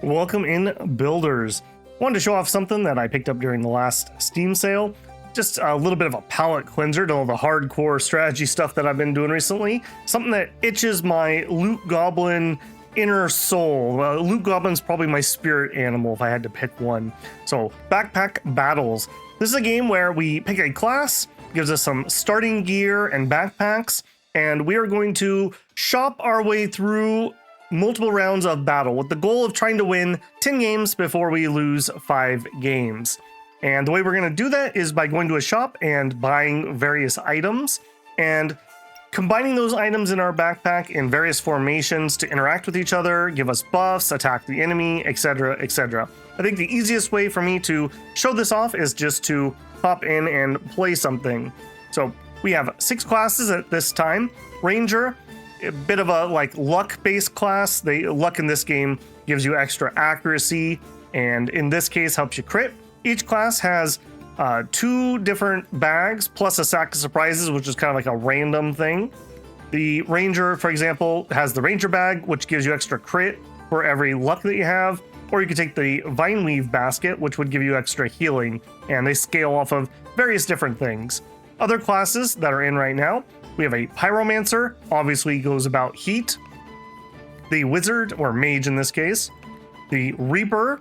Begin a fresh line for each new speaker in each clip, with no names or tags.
Welcome in, builders. Wanted to show off something that I picked up during the last Steam sale. Just a little bit of a palate cleanser to all the hardcore strategy stuff that I've been doing recently. Something that itches my Loot Goblin inner soul. Loot Goblin's probably my spirit animal if I had to pick one. So, Backpack Battles. This is a game where we pick a class, gives us some starting gear and backpacks, and we are going to shop our way through multiple rounds of battle with the goal of trying to win 10 games before we lose 5 games. And the way we're going to do that is by going to a shop and buying various items and combining those items in our backpack in various formations to interact with each other, give us buffs, attack the enemy, etc., etc. I think the easiest way for me to show this off is just to hop in and play something. So we have 6 classes at this time. Ranger, a bit of a luck-based class. Luck in this game gives you extra accuracy, and in this case helps you crit. Each class has 2 different bags plus a sack of surprises, which is kind of like a random thing. The Ranger, for example, has the Ranger bag, which gives you extra crit for every luck that you have, or you could take the Vine Weave basket, which would give you extra healing, and they scale off of various different things. Other classes that are in right now, we have a Pyromancer, obviously goes about heat, the Wizard, or Mage in this case, the Reaper,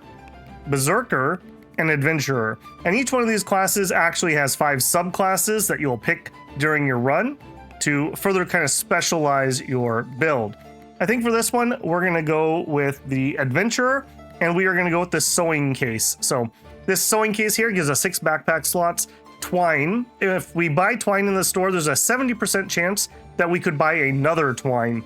Berserker, and Adventurer. And each one of these classes actually has 5 subclasses that you'll pick during your run to further kind of specialize your build. I think for this one, we're going to go with the Adventurer, and we are going to go with the Sewing Case. So this Sewing Case here gives us 6 backpack slots. Twine. If we buy twine in the store, there's a 70% chance that we could buy another twine.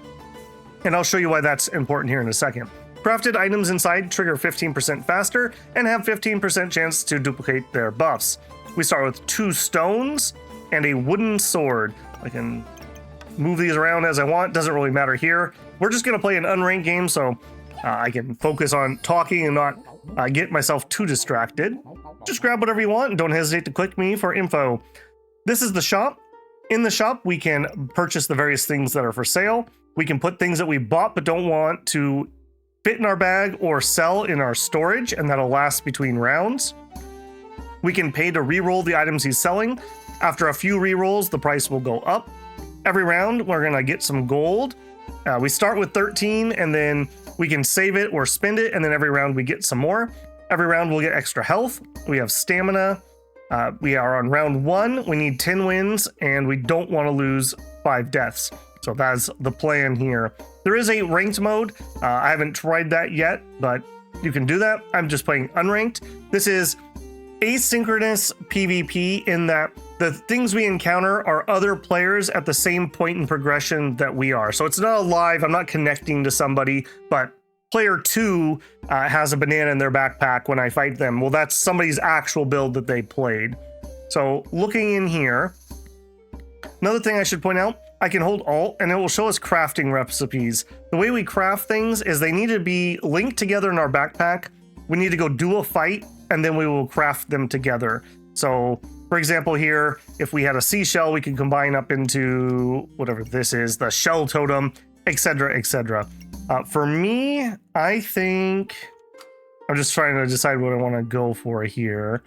And I'll show you why that's important here in a second. Crafted items inside trigger 15% faster and have 15% chance to duplicate their buffs. We start with 2 stones and a wooden sword. I can move these around as I want, doesn't really matter here. We're just going to play an unranked game, so I can focus on talking and not get myself too distracted. Just grab whatever you want and don't hesitate to click me for info. This is the shop. In the shop, we can purchase the various things that are for sale. We can put things that we bought but don't want to fit in our bag or sell in our storage, and that'll last between rounds. We can pay to re-roll the items he's selling. After a few re-rolls, the price will go up. Every round, we're gonna get some gold. We start with 13, and then we can save it or spend it, and then every round we get some more. Every round we'll get extra health. We have stamina. We are on round 1. We need 10 wins, and we don't want to lose 5 deaths. So that's the plan here. There is a ranked mode. I haven't tried that yet, but you can do that. I'm just playing unranked. This is asynchronous PvP in that the things we encounter are other players at the same point in progression that we are. So it's not a live, I'm not connecting to somebody, but player 2 has a banana in their backpack when I fight them. Well, that's somebody's actual build that they played. So looking in here, another thing I should point out, I can hold Alt and it will show us crafting recipes. The way we craft things is they need to be linked together in our backpack. We need to go do a fight and then we will craft them together. So for example here, if we had a seashell, we can combine up into whatever this is, the shell totem, etc., etc. For me, I think I'm just trying to decide what I want to go for here.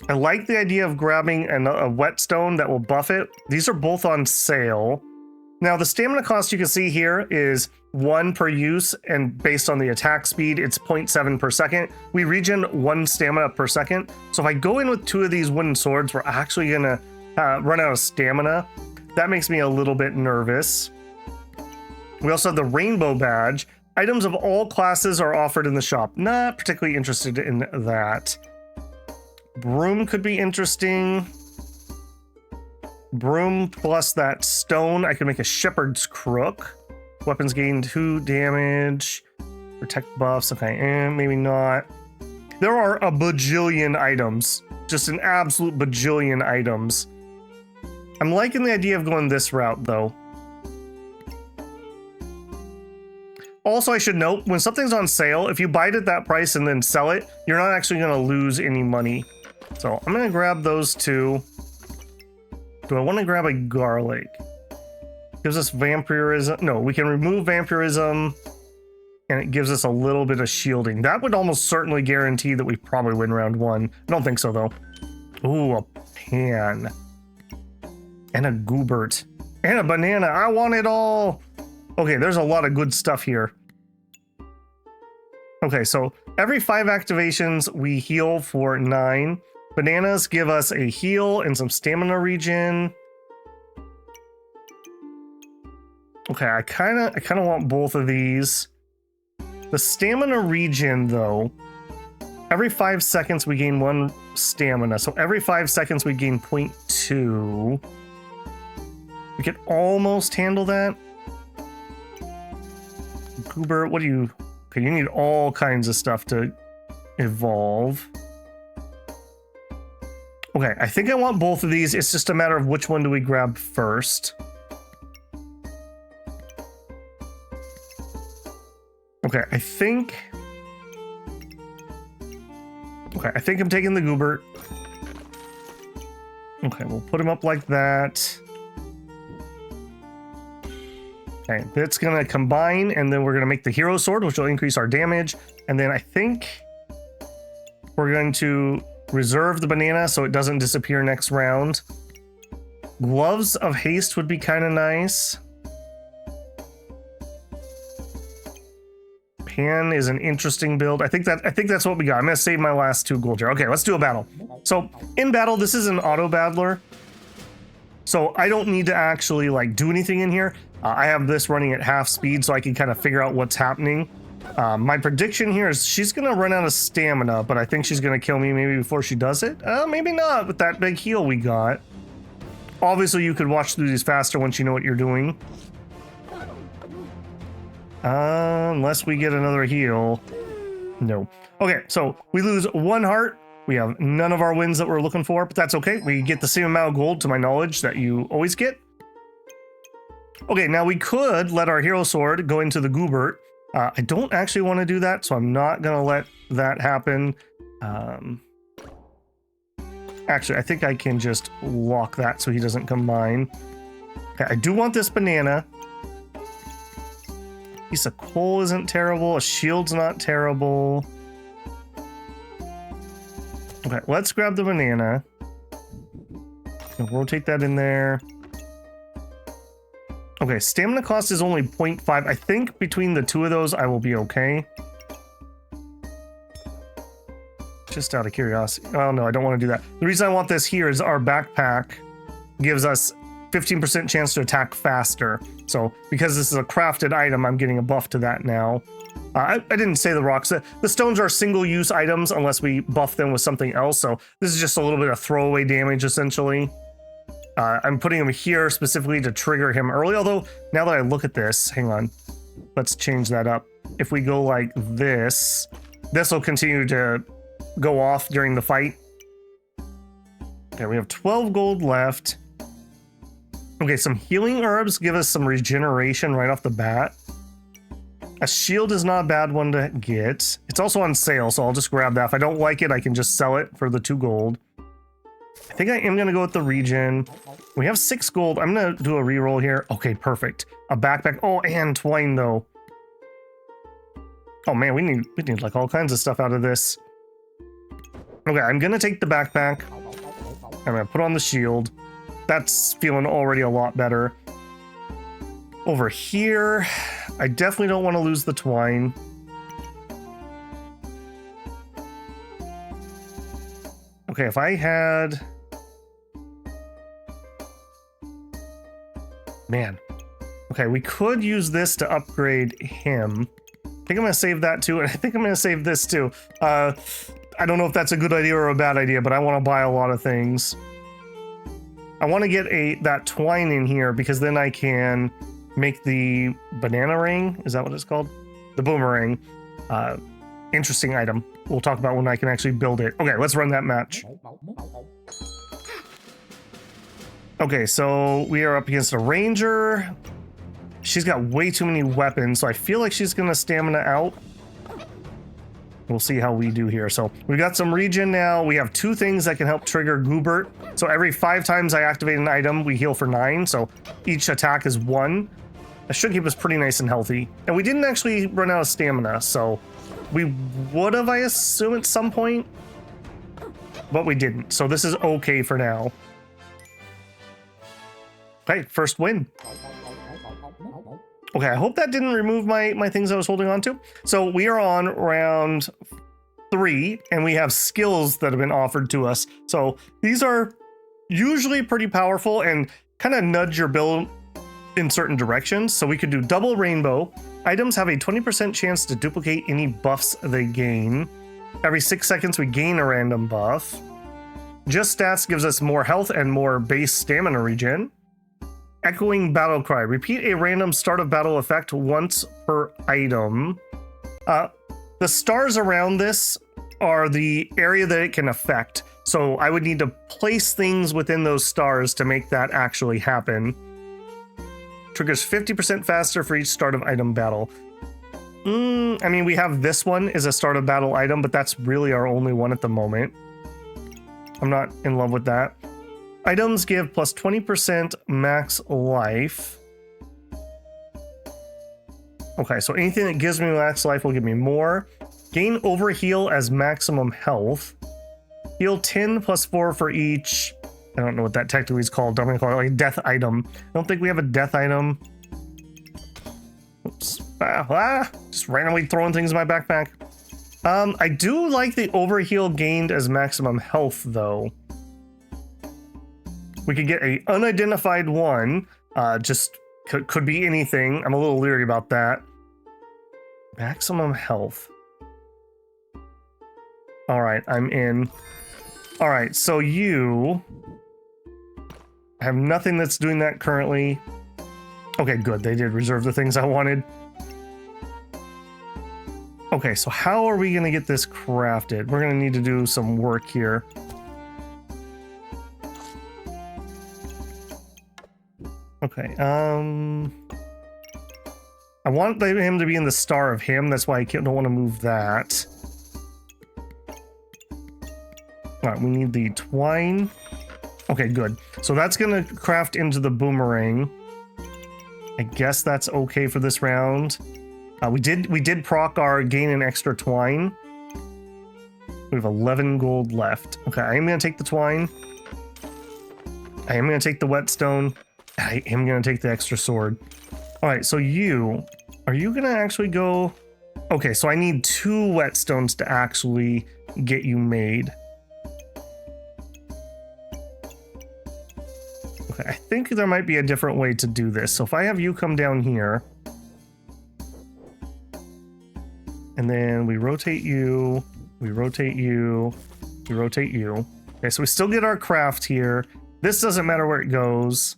I like the idea of grabbing a whetstone that will buff it. These are both on sale. Now, the stamina cost you can see here is 1 per use, and based on the attack speed, it's 0.7 per second. We regen 1 stamina per second. So if I go in with 2 of these wooden swords, we're actually going to run out of stamina. That makes me a little bit nervous. We also have the rainbow badge. Items of all classes are offered in the shop. Not particularly interested in that. Broom could be interesting. Broom plus that stone. I could make a shepherd's crook. Weapons gain 2 damage. Protect buffs. Okay, maybe not. There are a bajillion items. Just an absolute bajillion items. I'm liking the idea of going this route, though. Also, I should note, when something's on sale, if you buy it at that price and then sell it, you're not actually going to lose any money. So I'm going to grab those 2. Do I want to grab a garlic? Gives us vampirism. No, we can remove vampirism. and it gives us a little bit of shielding. That would almost certainly guarantee that we probably win round 1. I don't think so, though. Ooh, a pan. And a goobert. And a banana. I want it all. Okay, there's a lot of good stuff here. Okay, so every 5 activations, we heal for 9. Bananas give us a heal and some stamina regen. Okay, I kind of want both of these. The stamina regen, though, every 5 seconds we gain 1 stamina. So every 5 seconds we gain 0.2. We could almost handle that. Goober, what do you... Okay, you need all kinds of stuff to evolve. Okay, I think I want both of these. It's just a matter of which one do we grab first. Okay, I think I'm taking the Goobert. Okay, we'll put him up like that. Okay, that's gonna combine, and then we're gonna make the Hero Sword, which will increase our damage. And then I think we're going to reserve the banana so it doesn't disappear next round. Gloves of Haste would be kind of nice. Pan is an interesting build. I think that's what we got. I'm gonna save my last 2 gold here. Okay, let's do a battle. So in battle, this is an auto battler. So I don't need to actually like do anything in here. I have this running at half speed so I can kind of figure out what's happening. My prediction here is she's gonna run out of stamina, but I think she's gonna kill me maybe before she does it. Maybe not with that big heal we got. Obviously you could watch through these faster once you know what you're doing. Unless we get another heal. No. Okay, so we lose 1 heart. We have none of our wins that we're looking for, but that's okay. We get the same amount of gold, to my knowledge, that you always get. Okay, now we could let our Hero Sword go into the Goobert. I don't actually want to do that, so I'm not going to let that happen. Actually, I think I can just lock that so he doesn't combine. Okay, I do want this banana. Piece of coal isn't terrible. A shield's not terrible. Okay, let's grab the banana. And rotate that in there. Okay, stamina cost is only 0.5. I think between the 2 of those, I will be okay. Just out of curiosity. Oh, no, I don't want to do that. The reason I want this here is our backpack gives us 15% chance to attack faster. So because this is a crafted item, I'm getting a buff to that now. I didn't say the rocks. The stones are single-use items unless we buff them with something else. So this is just a little bit of throwaway damage, essentially. I'm putting him here specifically to trigger him early. Although, now that I look at this, hang on. Let's change that up. If we go like this, this will continue to go off during the fight. Okay, we have 12 gold left. Okay, some healing herbs give us some regeneration right off the bat. A shield is not a bad one to get. It's also on sale, so I'll just grab that. If I don't like it, I can just sell it for the 2 gold. I think I am going to go with the regen. We have 6 gold. I'm going to do a reroll here. Okay, perfect. A backpack. Oh, and twine, though. Oh, man, we need like all kinds of stuff out of this. Okay, I'm going to take the backpack. I'm going to put on the shield. That's feeling already a lot better. Over here, I definitely don't want to lose the twine. Okay, if I had... Man. Okay, we could use this to upgrade him. I think I'm going to save that too, and I think I'm going to save this too. I don't know if that's a good idea or a bad idea, but I want to buy a lot of things. I want to get that twine in here because then I can make the banana ring. Is that what it's called? The boomerang. Interesting item. We'll talk about when I can actually build it. Okay, let's run that match. Okay, so we are up against a ranger. She's got way too many weapons, so I feel like she's going to stamina out. We'll see how we do here. So we've got some regen now. We have 2 things that can help trigger Goobert. So every 5 times I activate an item, we heal for 9. So each attack is 1. That should keep us pretty nice and healthy. And we didn't actually run out of stamina, so we would have, I assume, at some point, but we didn't. So this is okay for now. Okay, first win. Okay, I hope that didn't remove my things I was holding on to. So we are on round 3, and we have skills that have been offered to us. So these are usually pretty powerful and kind of nudge your build in certain directions. So we could do double rainbow. Items have a 20% chance to duplicate any buffs they gain. Every 6 seconds, we gain a random buff. Just stats gives us more health and more base stamina regen. Echoing battle cry. Repeat a random start of battle effect once per item. The stars around this are the area that it can affect. So I would need to place things within those stars to make that actually happen. Triggers 50% faster for each start of item battle. I mean, we have this one as a start of battle item, but that's really our only one at the moment. I'm not in love with that. Items give plus 20% max life. Okay, so anything that gives me max life will give me more. Gain overheal as maximum health. Heal 10 plus 4 for each. I don't know what that technically is called. I'm going to call it like death item. I don't think we have a death item. Oops. Just randomly throwing things in my backpack. I do like the overheal gained as maximum health, though. We could get a unidentified one. Just could be anything. I'm a little leery about that. Maximum health. All right, I'm in. All right, so you have nothing that's doing that currently. Okay, good. They did reserve the things I wanted. Okay, so how are we going to get this crafted? We're going to need to do some work here. Okay, I want him to be in the star of him. That's why I don't want to move that. All right, we need the twine. Okay, good. So that's going to craft into the boomerang. I guess that's okay for this round. We did proc our gain an extra twine. We have 11 gold left. Okay, I am going to take the twine. I am going to take the whetstone. I am going to take the extra sword. All right, so are you going to actually go? Okay, so I need 2 whetstones to actually get you made. Okay, I think there might be a different way to do this. So if I have you come down here, and then we rotate you, we rotate you, we rotate you. Okay, so we still get our craft here. This doesn't matter where it goes.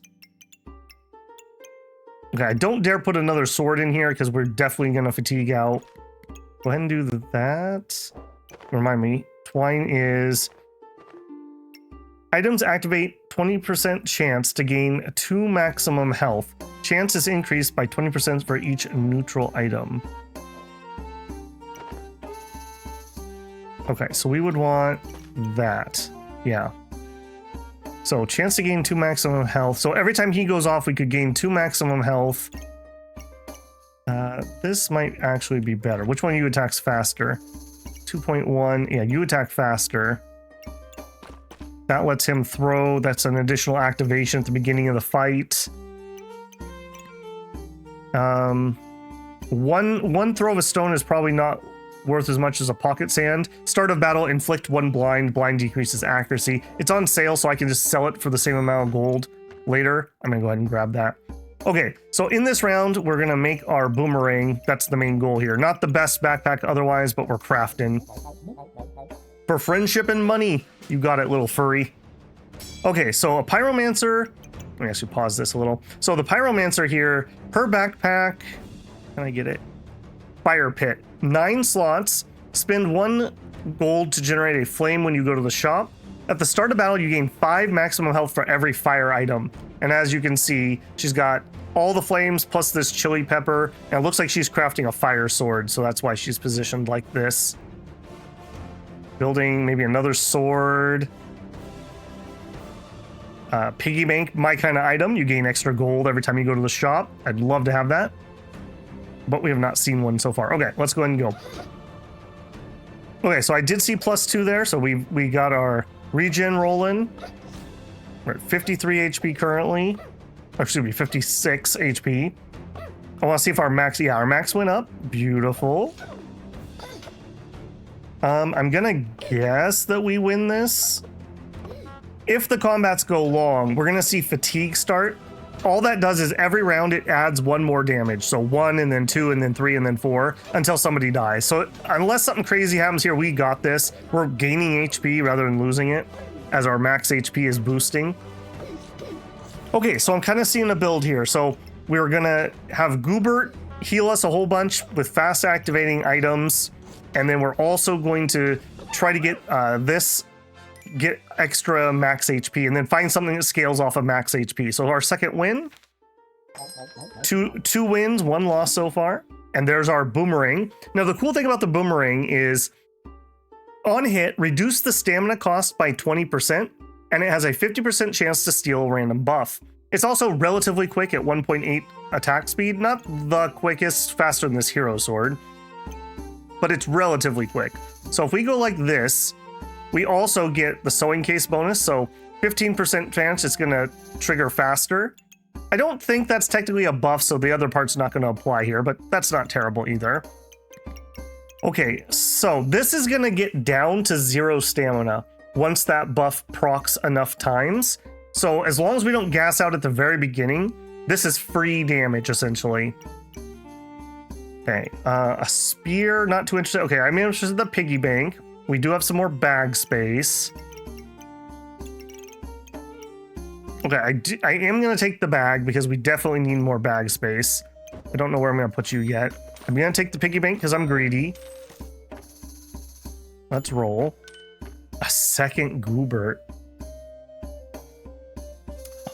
Okay, don't dare put another sword in here because we're definitely going to fatigue out. Go ahead and do that. Remind me, twine is... Items activate 20% chance to gain 2 maximum health. Chance is increased by 20% for each neutral item. Okay, so we would want that. Yeah. So chance to gain 2 maximum health. So every time he goes off, we could gain 2 maximum health. This might actually be better. Which one of you attacks faster? 2.1. Yeah, you attack faster. That lets him throw. That's an additional activation at the beginning of the fight. One throw of a stone is probably not worth as much as a pocket sand. Start of battle, inflict 1 blind. Blind decreases accuracy. It's on sale, so I can just sell it for the same amount of gold later. I'm gonna go ahead and grab that. Okay, so in this round, we're gonna make our boomerang. That's the main goal here. Not the best backpack otherwise, but we're crafting. For friendship and money. You got it, little furry. Okay, so a pyromancer. Let me actually pause this a little. So the pyromancer here, her backpack. Can I get it? Fire pit. 9 slots. Spend 1 gold to generate a flame when you go to the shop. At the start of battle, you gain 5 maximum health for every fire item. And as you can see, she's got all the flames plus this chili pepper. And it looks like she's crafting a fire sword, so that's why she's positioned like this. Building maybe another sword. Piggy bank, my kind of item. You gain extra gold every time you go to the shop. I'd love to have that, but we have not seen one so far. Okay, let's go ahead and go. Okay, so I did see +2 there, so we got our regen rolling. We're at 53 HP currently. Or excuse me, 56 HP. I want to see if our max, yeah, our max went up. Beautiful. I'm gonna guess that we win this. If the combats go long, we're gonna see fatigue start. All that does is every round it adds 1 more damage. So 1 and then 2 and then 3 and then 4 until somebody dies. So unless something crazy happens here, we got this. We're gaining HP rather than losing it as our max HP is boosting. Okay, so I'm kind of seeing a build here. So we're gonna have Goobert heal us a whole bunch with fast activating items. And then we're also going to try to get get extra max HP and then find something that scales off of max HP. So our second win, two wins, 1 loss so far. And there's our boomerang. Now the cool thing about the boomerang is on hit, reduce the stamina cost by 20%, and it has a 50% chance to steal a random buff. It's also relatively quick at 1.8 attack speed, not the quickest, faster than this hero sword, but it's relatively quick. So if we go like this, we also get the sewing case bonus, so 15% chance it's gonna trigger faster. I don't think that's technically a buff, so the other part's not gonna apply here, but that's not terrible either. Okay, so this is gonna get down to 0 stamina once that buff procs enough times. So as long as we don't gas out at the very beginning, this is free damage essentially. Okay, a spear, not too interested. Okay, I'm interested in the piggy bank. We do have some more bag space. Okay, I am going to take the bag because we definitely need more bag space. I don't know where I'm going to put you yet. I'm going to take the piggy bank because I'm greedy. Let's roll. A second Goobert.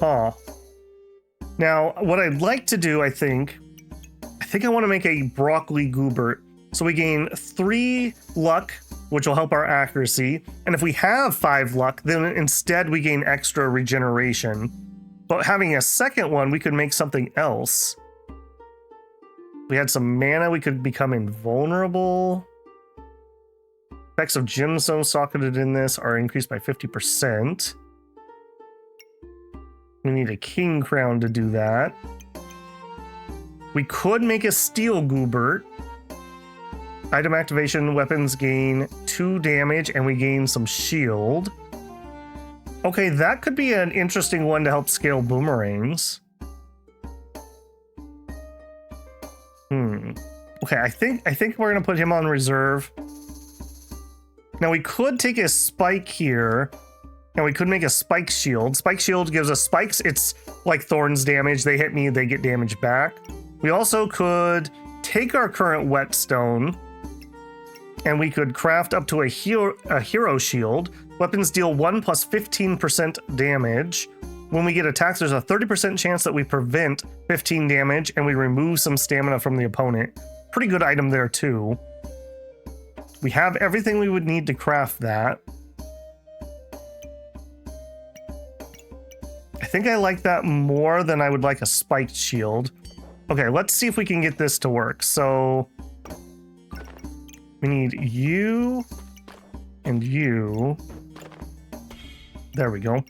Huh. Now, what I'd like to do, I think I want to make a broccoli Goobert. So we gain 3 luck, which will help our accuracy. And if we have 5 luck, then instead we gain extra regeneration. But having a second one, we could make something else. If we had some mana, we could become invulnerable. Effects of gemstone socketed in this are increased by 50%. We need a king crown to do that. We could make a steel Goobert. Item activation, weapons gain 2 damage, and we gain some shield. Okay, that could be an interesting one to help scale boomerangs. Okay, I think we're gonna put him on reserve. Now we could take a spike here, and we could make a spike shield. Spike shield gives us spikes. It's like thorns damage. They hit me, they get damage back. We also could take our current whetstone, and we could craft up to a hero shield. Weapons deal 1 plus 15% damage. When we get attacks, there's a 30% chance that we prevent 15 damage, and we remove some stamina from the opponent. Pretty good item there too. We have everything we would need to craft that. I think I like that more than I would like a spiked shield. Okay, let's see if we can get this to work. So we need you and you. There we go.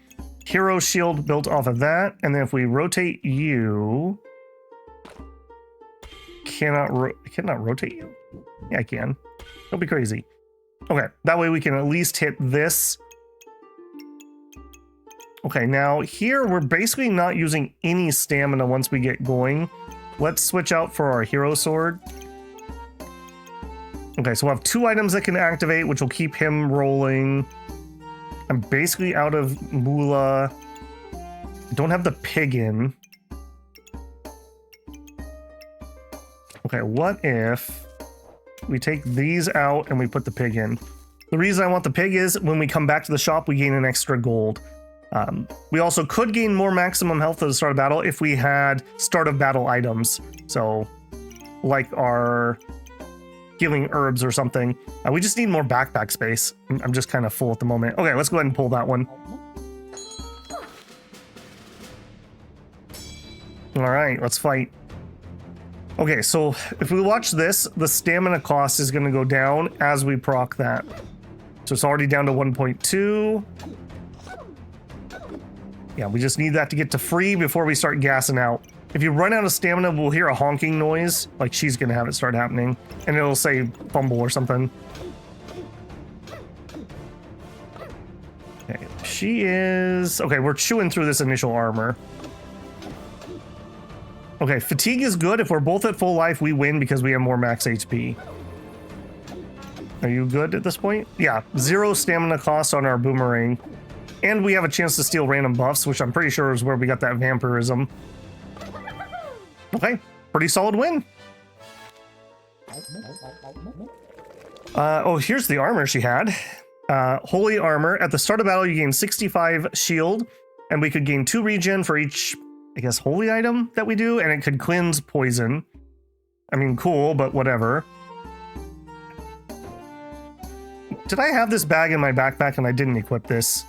Hero shield built off of that. And then if we rotate you, cannot rotate you? Yeah, I can. Don't be crazy. Okay, that way we can at least hit this. Okay, now here we're basically not using any stamina once we get going. Let's switch out for our hero sword. Okay, so we'll have 2 items that can activate, which will keep him rolling. I'm basically out of moolah. I don't have the pig in. Okay, what if we take these out and we put the pig in? The reason I want the pig is when we come back to the shop, we gain an extra gold. We also could gain more maximum health at the start of battle if we had start of battle items. So like our healing herbs or something. We just need more backpack space. I'm just kind of full at the moment. Okay, let's go ahead and pull that one. All right, let's fight. Okay, so if we watch this, the stamina cost is going to go down as we proc that. So it's already down to 1.2. Yeah, we just need that to get to free before we start gassing out. If you run out of stamina, we'll hear a honking noise, like she's going to have it start happening, and it'll say fumble or something. Okay, she is... Okay, we're chewing through this initial armor. Okay, fatigue is good. If we're both at full life, we win because we have more max HP. Are you good at this point? Yeah, 0 stamina cost on our boomerang. And we have a chance to steal random buffs, which I'm pretty sure is where we got that vampirism. Okay, pretty solid win. Oh, here's the armor she had. Holy armor. At the start of battle, you gain 65 shield, and we could gain 2 regen for each, I guess, holy item that we do, and it could cleanse poison. I mean, cool, but whatever. Did I have this bag in my backpack and I didn't equip this?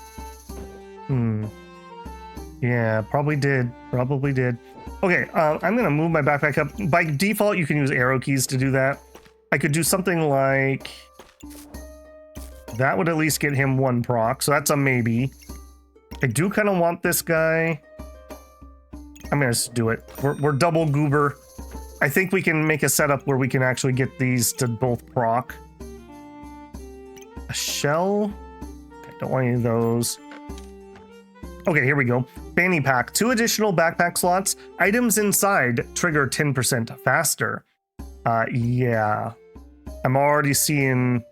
Yeah, probably did. Probably did. Okay, I'm going to move my backpack up. By default, you can use arrow keys to do that. I could do something like... That would at least get him 1 proc, so that's a maybe. I do kind of want this guy. I'm going to do it. We're double goober. I think we can make a setup where we can actually get these to both proc. A shell? Okay, don't want any of those. Okay, here we go. Fanny pack. 2 additional backpack slots. Items inside trigger 10% faster. Yeah. I'm already seeing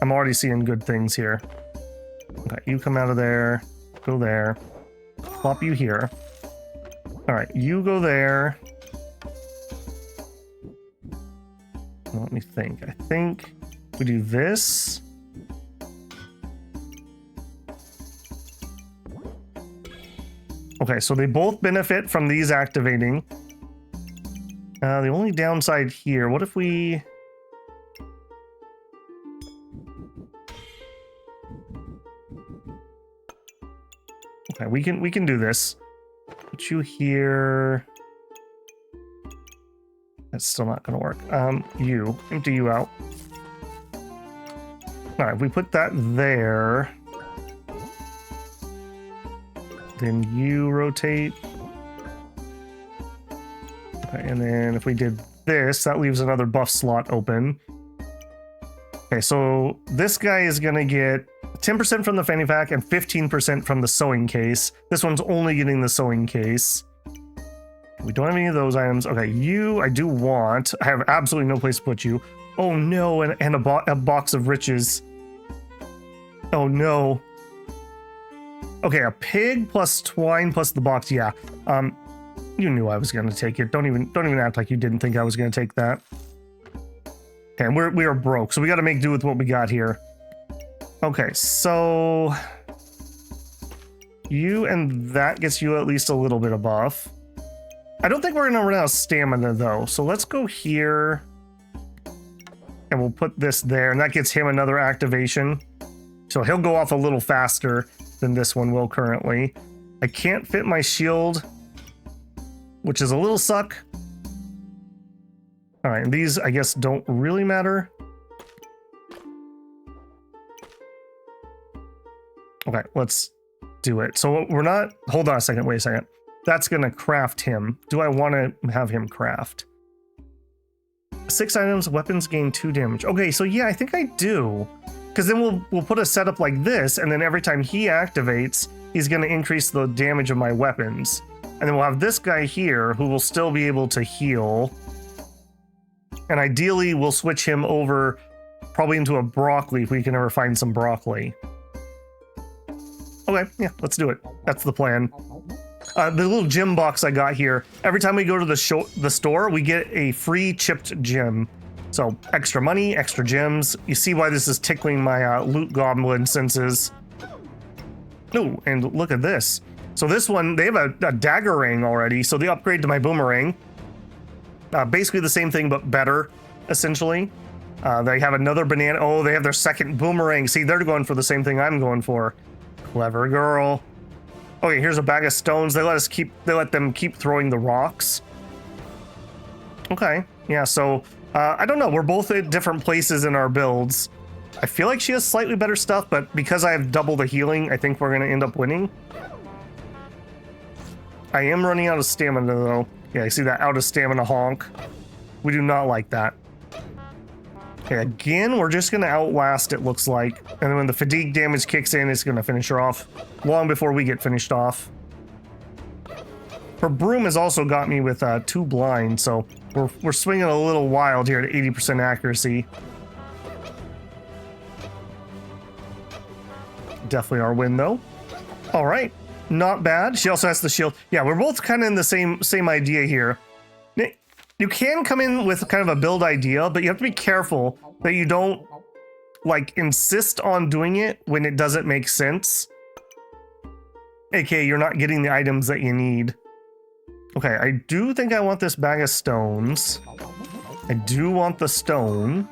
good things here. Okay, you come out of there. Go there. Plop you here. All right, you go there. Let me think. I think we do this. Okay, so they both benefit from these activating. The only downside here, what if we... Okay, we can do this. Put you here. That's still not gonna work. You, empty you out. All right, if we put that there, then you rotate. Okay, and then if we did this, that leaves another buff slot open. Okay, so this guy is gonna get 10% from the fanny pack and 15% from the sewing case. This one's only getting the sewing case. We don't have any of those items. Okay, you, I do want. I have absolutely no place to put you. Oh no, and a box of riches. Oh no. Okay, a pig plus twine plus the box. Yeah, you knew I was gonna take it. Don't even act like you didn't think I was gonna take that. Okay, we are broke, so we got to make do with what we got here. Okay, so you and that gets you at least a little bit of buff. I don't think we're gonna run out of stamina though, so let's go here and we'll put this there, and that gets him another activation. So he'll go off a little faster than this one will currently. I can't fit my shield, which is a little suck. All right, and these I guess don't really matter. Okay, let's do it. So we're not, hold on a second, wait a second. That's gonna craft him. Do I want to have him craft? 6 items, weapons gain 2 damage. Okay, so yeah, I think I do. Because then we'll put a setup like this, and then every time he activates, he's gonna increase the damage of my weapons. And then we'll have this guy here who will still be able to heal. And ideally, we'll switch him over probably into a broccoli if we can ever find some broccoli. Okay, yeah, let's do it. That's the plan. The little gem box I got here, every time we go to the store, we get a free chipped gem. So extra money, extra gems. You see why this is tickling my loot goblin senses. Oh, and look at this. So this one, they have a dagger ring already, so they upgrade to my boomerang. Basically the same thing, but better, essentially. They have another banana. Oh, they have their second boomerang. See, they're going for the same thing I'm going for. Clever girl. Okay, here's a bag of stones. They let them keep throwing the rocks. Okay, yeah, so I don't know. We're both at different places in our builds. I feel like she has slightly better stuff, but because I have double the healing, I think we're gonna end up winning. I am running out of stamina though. Yeah, I see that out of stamina honk. We do not like that. Okay, again, we're just gonna outlast, it looks like. And then when the fatigue damage kicks in, it's gonna finish her off long before we get finished off. Her broom has also got me with 2 blind, so we're swinging a little wild here at 80% accuracy. Definitely our win though. All right, not bad. She also has the shield. Yeah, we're both kind of in the same idea here. You can come in with kind of a build idea, but you have to be careful that you don't like insist on doing it when it doesn't make sense. AKA, you're not getting the items that you need. Okay, I do think I want this bag of stones. I do want the stone.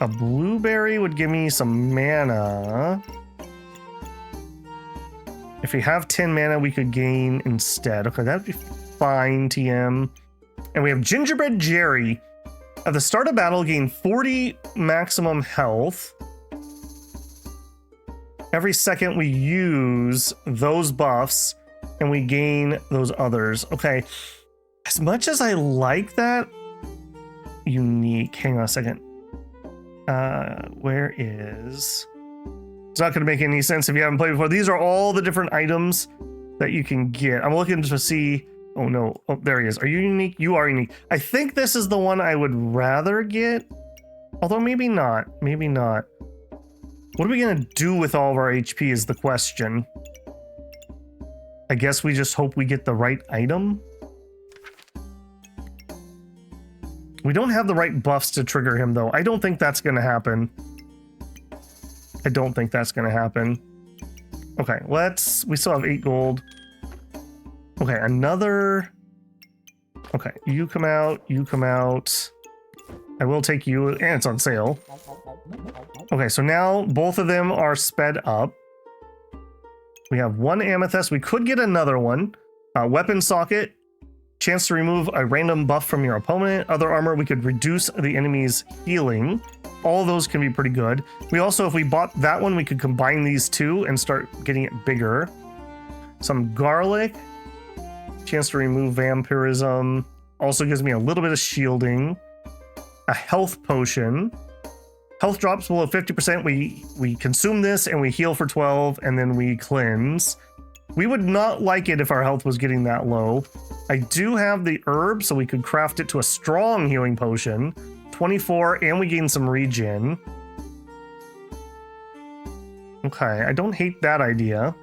A blueberry would give me some mana. If we have 10 mana, we could gain instead. Okay, that'd be fine, TM. And we have Gingerbread Jerry. At the start of battle, gain 40 maximum health. Every second we use those buffs, and we gain those others. Okay, as much as I like that, unique. Hang on a second. Where is... It's not going to make any sense if you haven't played before. These are all the different items that you can get. I'm looking to see... Oh no, oh, there he is. Are you unique? You are unique. I think this is the one I would rather get. Although maybe not, maybe not. What are we gonna do with all of our HP is the question. I guess we just hope we get the right item. We don't have the right buffs to trigger him though. I don't think that's gonna happen. I don't think that's gonna happen. Okay, we still have 8 gold. Okay, another... Okay, you come out, you come out. I will take you, and it's on sale. Okay, so now both of them are sped up. We have 1 amethyst. We could get another one. Weapon socket. Chance to remove a random buff from your opponent. Other armor, we could reduce the enemy's healing. All of those can be pretty good. We also, if we bought that one, we could combine these two and start getting it bigger. Some garlic. Chance to remove vampirism. Also gives me a little bit of shielding. A health potion. Health drops below 50%. We consume this and we heal for 12 and then we cleanse. We would not like it if our health was getting that low. I do have the herb, so we could craft it to a strong healing potion. 24, and we gain some regen. Okay, I don't hate that idea.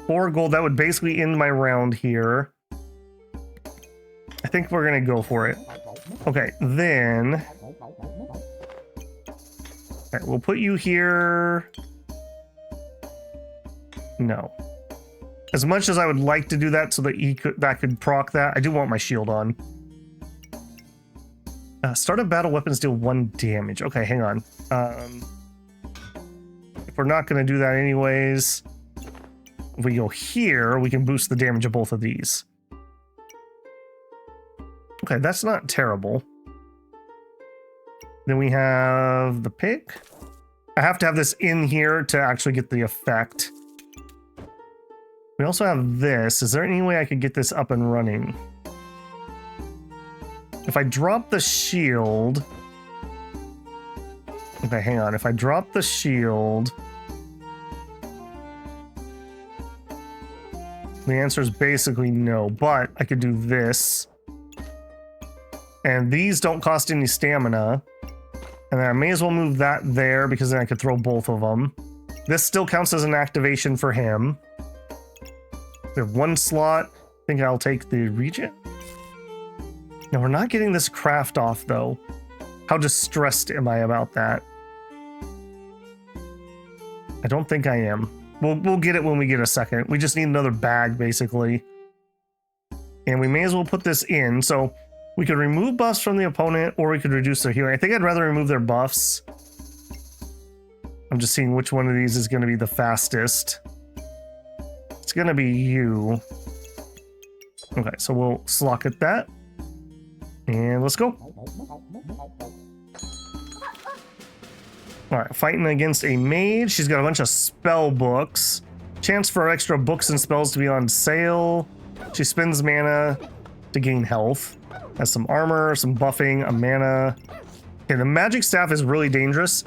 4 gold, that would basically end my round here. I think we're gonna go for it. Okay, then... Okay, we'll put you here... No. As much as I would like to do that so that that could proc that, I do want my shield on. Start of battle, weapons deal 1 damage. Okay, hang on. If we're not going to do that anyways, if we go here, we can boost the damage of both of these. Okay, that's not terrible. Then we have the pick. I have to have this in here to actually get the effect. We also have this. Is there any way I could get this up and running? If I drop the shield... Okay, hang on. If I drop the shield... The answer is basically no, but I could do this. And these don't cost any stamina. And then I may as well move that there because then I could throw both of them. This still counts as an activation for him. We have 1 slot. I think I'll take the regen. Now, we're not getting this craft off, though. How distressed am I about that? I don't think I am. We'll get it when we get a second. We just need another bag, basically. And we may as well put this in. So we could remove buffs from the opponent, or we could reduce their healing. I think I'd rather remove their buffs. I'm just seeing which one of these is going to be the fastest. It's going to be you. Okay, so we'll slock at that. And let's go. Alright, fighting against a mage. She's got a bunch of spell books. Chance for extra books and spells to be on sale. She spends mana to gain health. Has some armor, some buffing, a mana. Okay, the magic staff is really dangerous.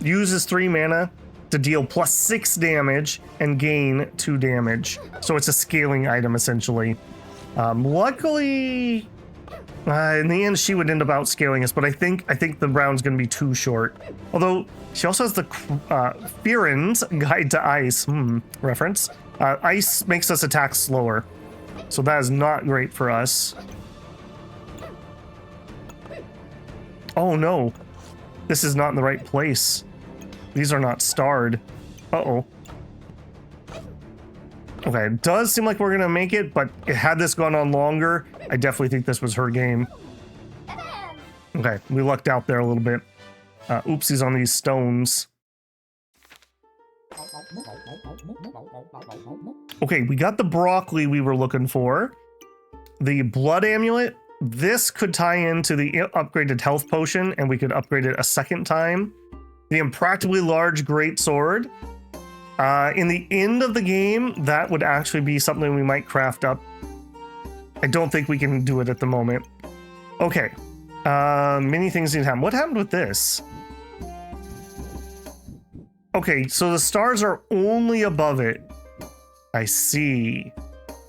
Uses 3 mana to deal +6 damage and gain 2 damage. So it's a scaling item essentially. Luckily, in the end, she would end up outscaling us, but I think the round's going to be too short. Although she also has the Firen's Guide to Ice reference. Ice makes us attack slower, so that is not great for us. Oh no, this is not in the right place. These are not starred. Uh-oh. Okay, it does seem like we're gonna make it, but had this gone on longer, I definitely think this was her game. Okay, we lucked out there a little bit. Oopsies on these stones. Okay, we got the broccoli we were looking for. The blood amulet. This could tie into the upgraded health potion, and we could upgrade it a second time. The impracticably large greatsword. In the end of the game, that would actually be something we might craft up. I don't think we can do it at the moment. Okay. Many things need to happen. What happened with this? Okay, so the stars are only above it. I see.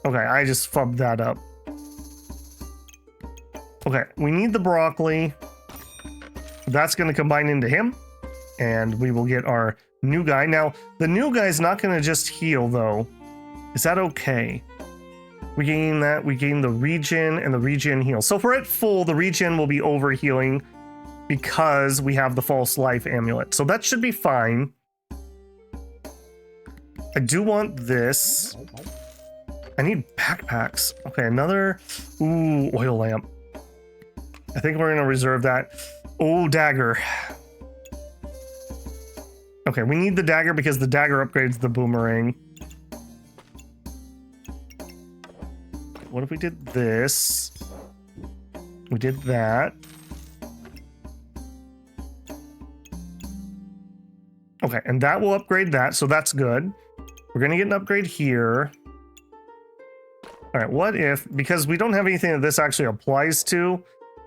Okay, I just fubbed that up. Okay, we need the broccoli. That's going to combine into him. And we will get our new guy. Now, the new guy is not going to just heal, though. Is that okay? We gain that. We gain the regen and the regen heal. So if we're at full, the regen will be over healing because we have the false life amulet. So that should be fine. I do want this. I need backpacks. Okay, another. Ooh, oil lamp. I think we're going to reserve that. Oh, dagger. Okay, we need the dagger because the dagger upgrades the boomerang. What if we did this? We did that. Okay, and that will upgrade that, so that's good. We're going to get an upgrade here. All right, what if, because we don't have anything that this actually applies to,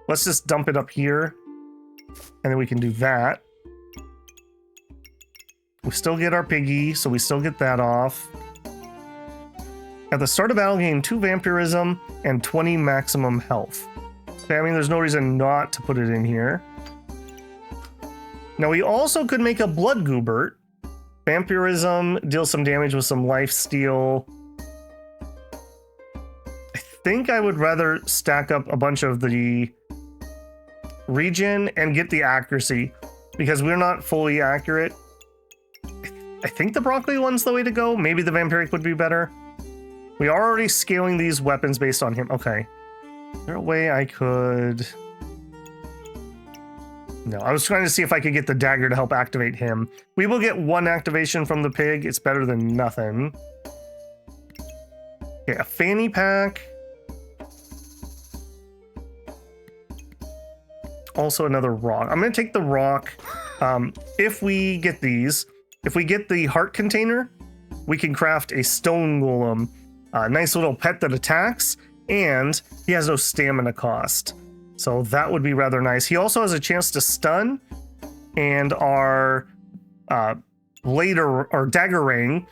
let's just dump it up here, and then we can do that. We still get our piggy, so we still get that off. At the start of battle, gain 2 vampirism and 20 maximum health. Okay, I mean, there's no reason not to put it in here. Now, we also could make a blood goobert. Vampirism, deals some damage with some life steal. I think I would rather stack up a bunch of the regen and get the accuracy because we're not fully accurate. I think the broccoli one's the way to go. Maybe the vampiric would be better. We are already scaling these weapons based on him. Okay. Is there a way I could... No, I was trying to see if I could get the dagger to help activate him. We will get 1 activation from the pig. It's better than nothing. Okay, a fanny pack. Also another rock. I'm going to take the rock. If we get these, if we get the heart container, we can craft a stone golem. A nice little pet that attacks, and he has no stamina cost. So that would be rather nice. He also has a chance to stun, and our blade or dagger ring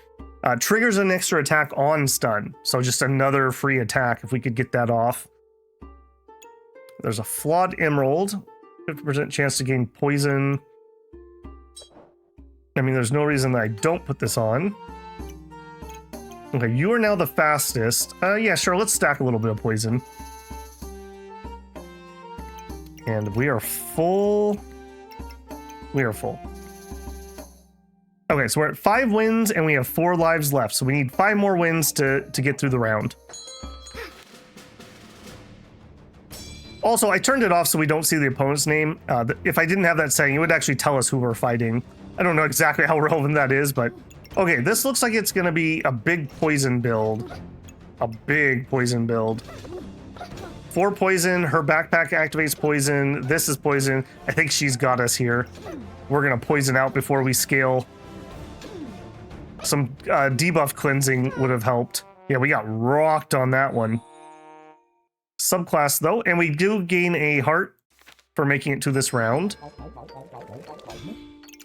triggers an extra attack on stun. So just another free attack if we could get that off. There's a flawed emerald, 50% chance to gain poison. I mean, there's no reason that I don't put this on. Okay, you are now the fastest. Yeah, sure, let's stack a little bit of poison. And we are full. We are full. Okay, so we're at 5 wins and we have 4 lives left. So we need 5 more wins to get through the round. Also, I turned it off so we don't see the opponent's name. If I didn't have that setting, it would actually tell us who we're fighting. I don't know exactly how relevant that is, but okay, this looks like it's gonna be a big poison build. A big poison build. 4 poison, her backpack activates poison, this is poison. I think she's got us here. We're gonna poison out before we scale. Some debuff cleansing would have helped. Yeah, we got rocked on that one. Subclass though, and we do gain a heart for making it to this round.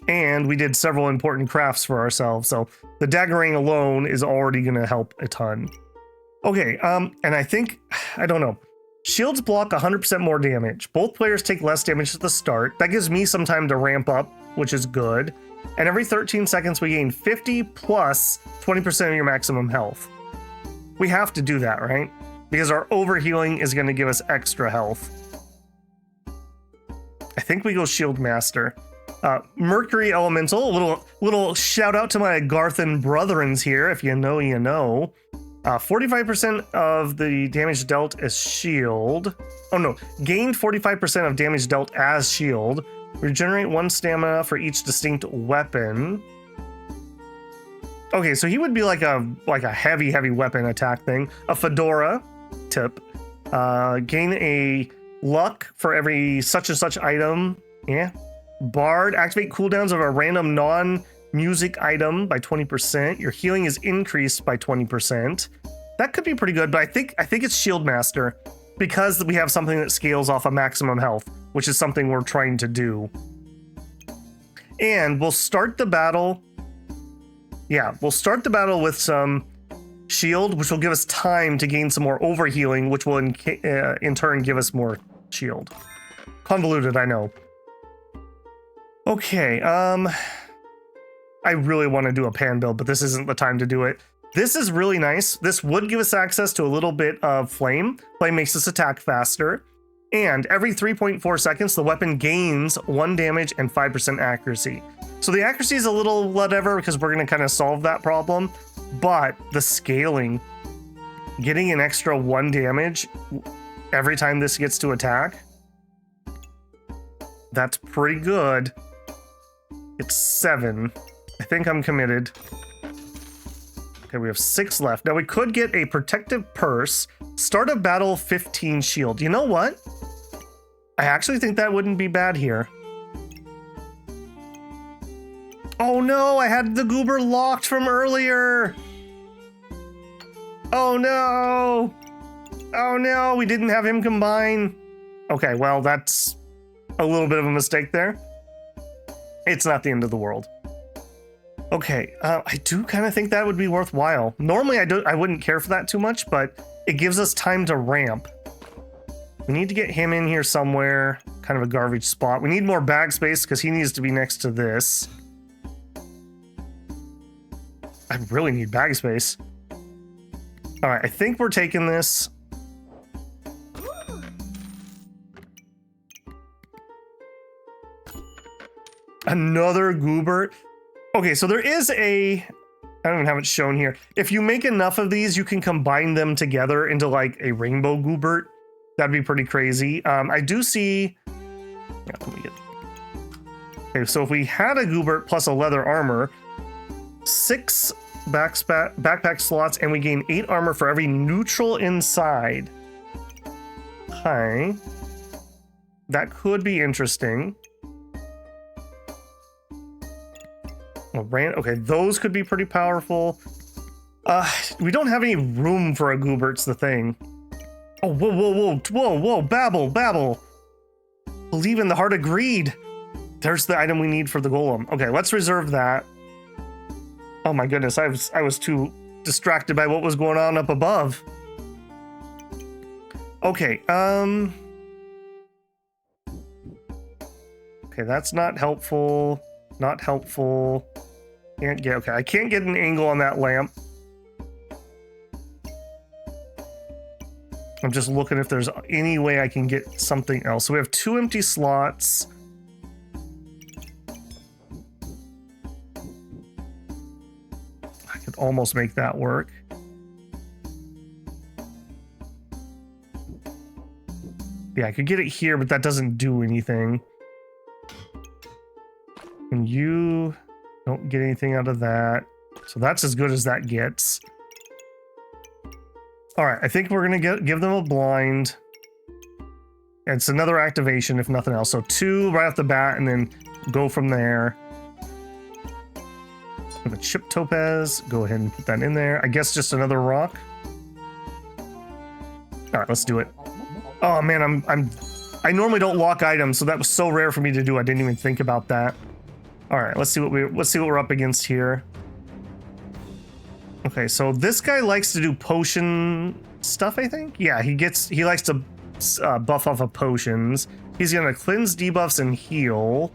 And we did several important crafts for ourselves, so the daggering alone is already gonna help a ton. Okay, and I think, I don't know. Shields block 100% more damage. Both players take less damage at the start. That gives me some time to ramp up, which is good. And every 13 seconds we gain 50 plus 20% of your maximum health. We have to do that, right? Because our overhealing is going to give us extra health. I think we go Shield Master. Mercury Elemental, little shout out to my Garthan brethrens here. If you know, you know. 45% of the damage dealt as shield. Oh no, gained 45% of damage dealt as shield. Regenerate 1 stamina for each distinct weapon. Okay, so he would be like a heavy weapon attack thing. A fedora tip. Gain a luck for every such and such item. Yeah. Bard, activate cooldowns of a random non-music item by 20%. Your healing is increased by 20%. That could be pretty good, but I think it's Shield Master because we have something that scales off of maximum health, which is something we're trying to do. And we'll start the battle. Yeah, we'll start the battle with some shield, which will give us time to gain some more overhealing, which will in turn give us more shield. Convoluted, I know. Okay, I really want to do a pan build, but this isn't the time to do it. This is really nice. This would give us access to a little bit of flame. Flame makes us attack faster. And every 3.4 seconds, the weapon gains 1 damage and 5% accuracy. So the accuracy is a little whatever because we're going to kind of solve that problem. But the scaling, getting an extra 1 damage every time this gets to attack, that's pretty good. It's 7. I think I'm committed. Okay, we have 6 left. Now we could get a protective purse. Start of battle 15 shield. You know what? I actually think that wouldn't be bad here. Oh no, I had the goober locked from earlier. Oh no. Oh no, we didn't have him combine. Okay, well, that's a little bit of a mistake there. It's not the end of the world. Okay, I do kind of think that would be worthwhile. Normally I wouldn't care for that too much, but it gives us time to ramp. We need to get him in here somewhere, kind of a garbage spot. We need more bag space because he needs to be next to this. I really need bag space. All right, I think we're taking this. Another goober. Okay, so there is I don't even have it shown here. If you make enough of these, you can combine them together into like a rainbow goobert. That'd be pretty crazy. I do see. Yeah, let me get. Okay, so if we had a goobert plus a leather armor, 6 backpack slots, and we gain 8 armor for every neutral inside. Okay, that could be interesting. Okay, those could be pretty powerful. We don't have any room for a goobert's the thing. Oh, whoa, babble. Believe in the heart of greed. There's the item we need for the golem. Okay, let's reserve that. Oh my goodness, I was too distracted by what was going on up above. Okay, okay, that's not helpful. Not helpful. Can't get, okay, I can't get an angle on that lamp. I'm just looking if there's any way I can get something else. So we have 2 empty slots. I could almost make that work. Yeah, I could get it here, but that doesn't do anything. And you don't get anything out of that. So that's as good as that gets. All right, I think we're gonna give them a blind. It's another activation, if nothing else. So 2 right off the bat, and then go from there. Have a chip topaz. Go ahead and put that in there. I guess just another rock. All right, let's do it. Oh man, I normally don't lock items, so that was so rare for me to do. I didn't even think about that. All right, let's see what we're up against here. Okay, so this guy likes to do potion stuff, I think. Yeah, he likes to buff off of potions. He's gonna cleanse debuffs and heal.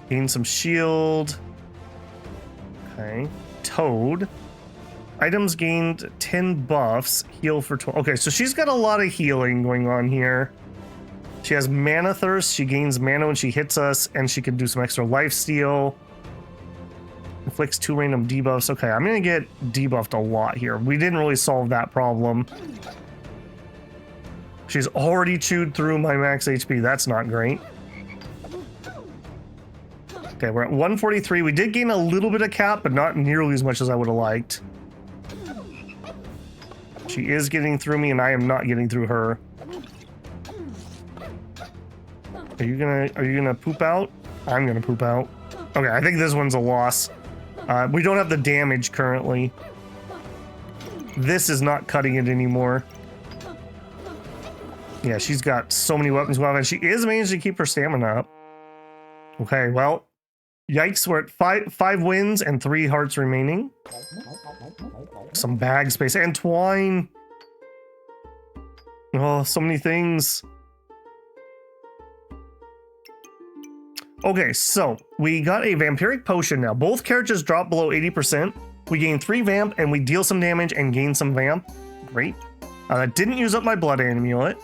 Gain some shield. Okay, Toad. Items gained 10 buffs. Heal for 12. Okay, so she's got a lot of healing going on here. She has mana thirst. She gains mana when she hits us, and she can do some extra life steal. Inflicts 2 random debuffs. Okay, I'm gonna get debuffed a lot here. We didn't really solve that problem. She's already chewed through my max HP. That's not great. Okay, we're at 143. We did gain a little bit of cap, but not nearly as much as I would have liked. She is getting through me, and I am not getting through her. Are you gonna poop out? I'm gonna poop out. Okay, I think this one's a loss. We don't have the damage currently. This is not cutting it anymore. Yeah, she's got so many weapons left, and she is managed to keep her stamina up. Okay, well, yikes, we're at 5 wins and 3 hearts remaining. Some bag space and twine. Oh, so many things. Okay, so we got a vampiric potion now. Both characters drop below 80%. We gain 3 vamp and we deal some damage and gain some vamp. Great. Didn't use up my blood amulet.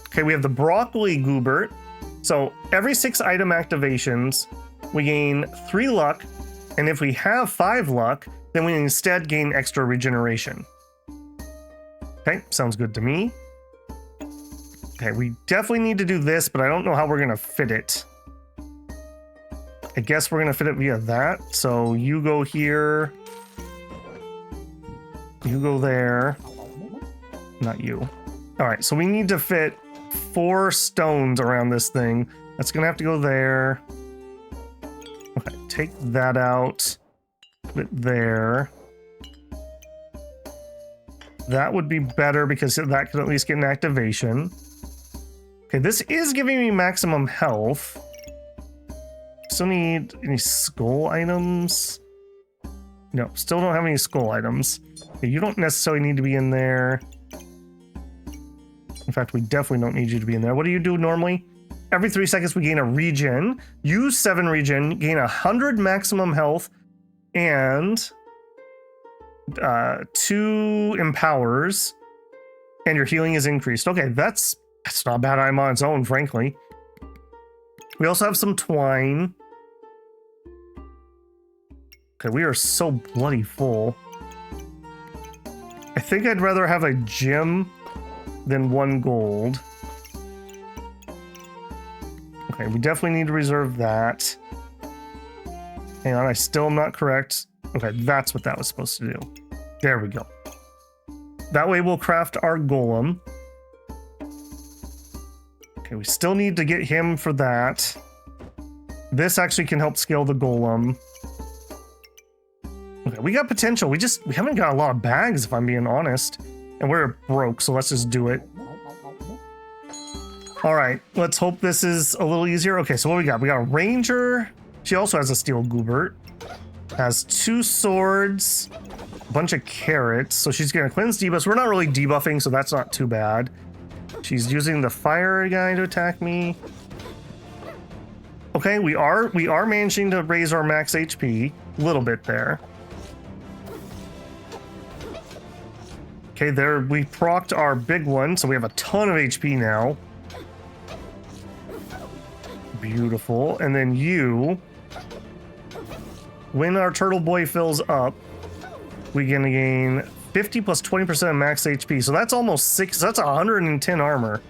Okay, we have the broccoli goobert. So every 6 item activations, we gain 3 luck. And if we have 5 luck, then we instead gain extra regeneration. Okay, sounds good to me. Okay, we definitely need to do this, but I don't know how we're gonna fit it. I guess we're gonna fit it via that. So you go here. You go there. Not you. All right, so we need to fit 4 stones around this thing. That's gonna have to go there. Okay, take that out. Put it there. That would be better because that could at least get an activation. Okay, this is giving me maximum health. Still need any skull items? No, still don't have any skull items. Okay, you don't necessarily need to be in there. In fact, we definitely don't need you to be in there. What do you do normally? Every 3 seconds we gain a regen. Use 7 regen, gain 100 maximum health, and 2 empowers, and your healing is increased. Okay, that's not a bad item on its own, frankly. We also have some twine. Okay, we are so bloody full. I think I'd rather have a gem than 1 gold. Okay, we definitely need to reserve that. Hang on, I still am not correct. Okay, that's what that was supposed to do. There we go. That way we'll craft our golem. Okay, we still need to get him for that. This actually can help scale the golem. Okay, we got potential. We haven't got a lot of bags, if I'm being honest. And we're broke, so let's just do it. All right, let's hope this is a little easier. Okay, so what we got? We got a ranger. She also has a steel goobert. Has 2 swords, a bunch of carrots. So she's gonna cleanse debuffs. We're not really debuffing, so that's not too bad. She's using the fire guy to attack me. Okay, we are managing to raise our max HP a little bit there. Okay, there we procced our big one, so we have a ton of HP now. Beautiful. And then you, when our turtle boy fills up, we can gain 50 plus 20% of max HP. So that's almost 6. That's 110 armor.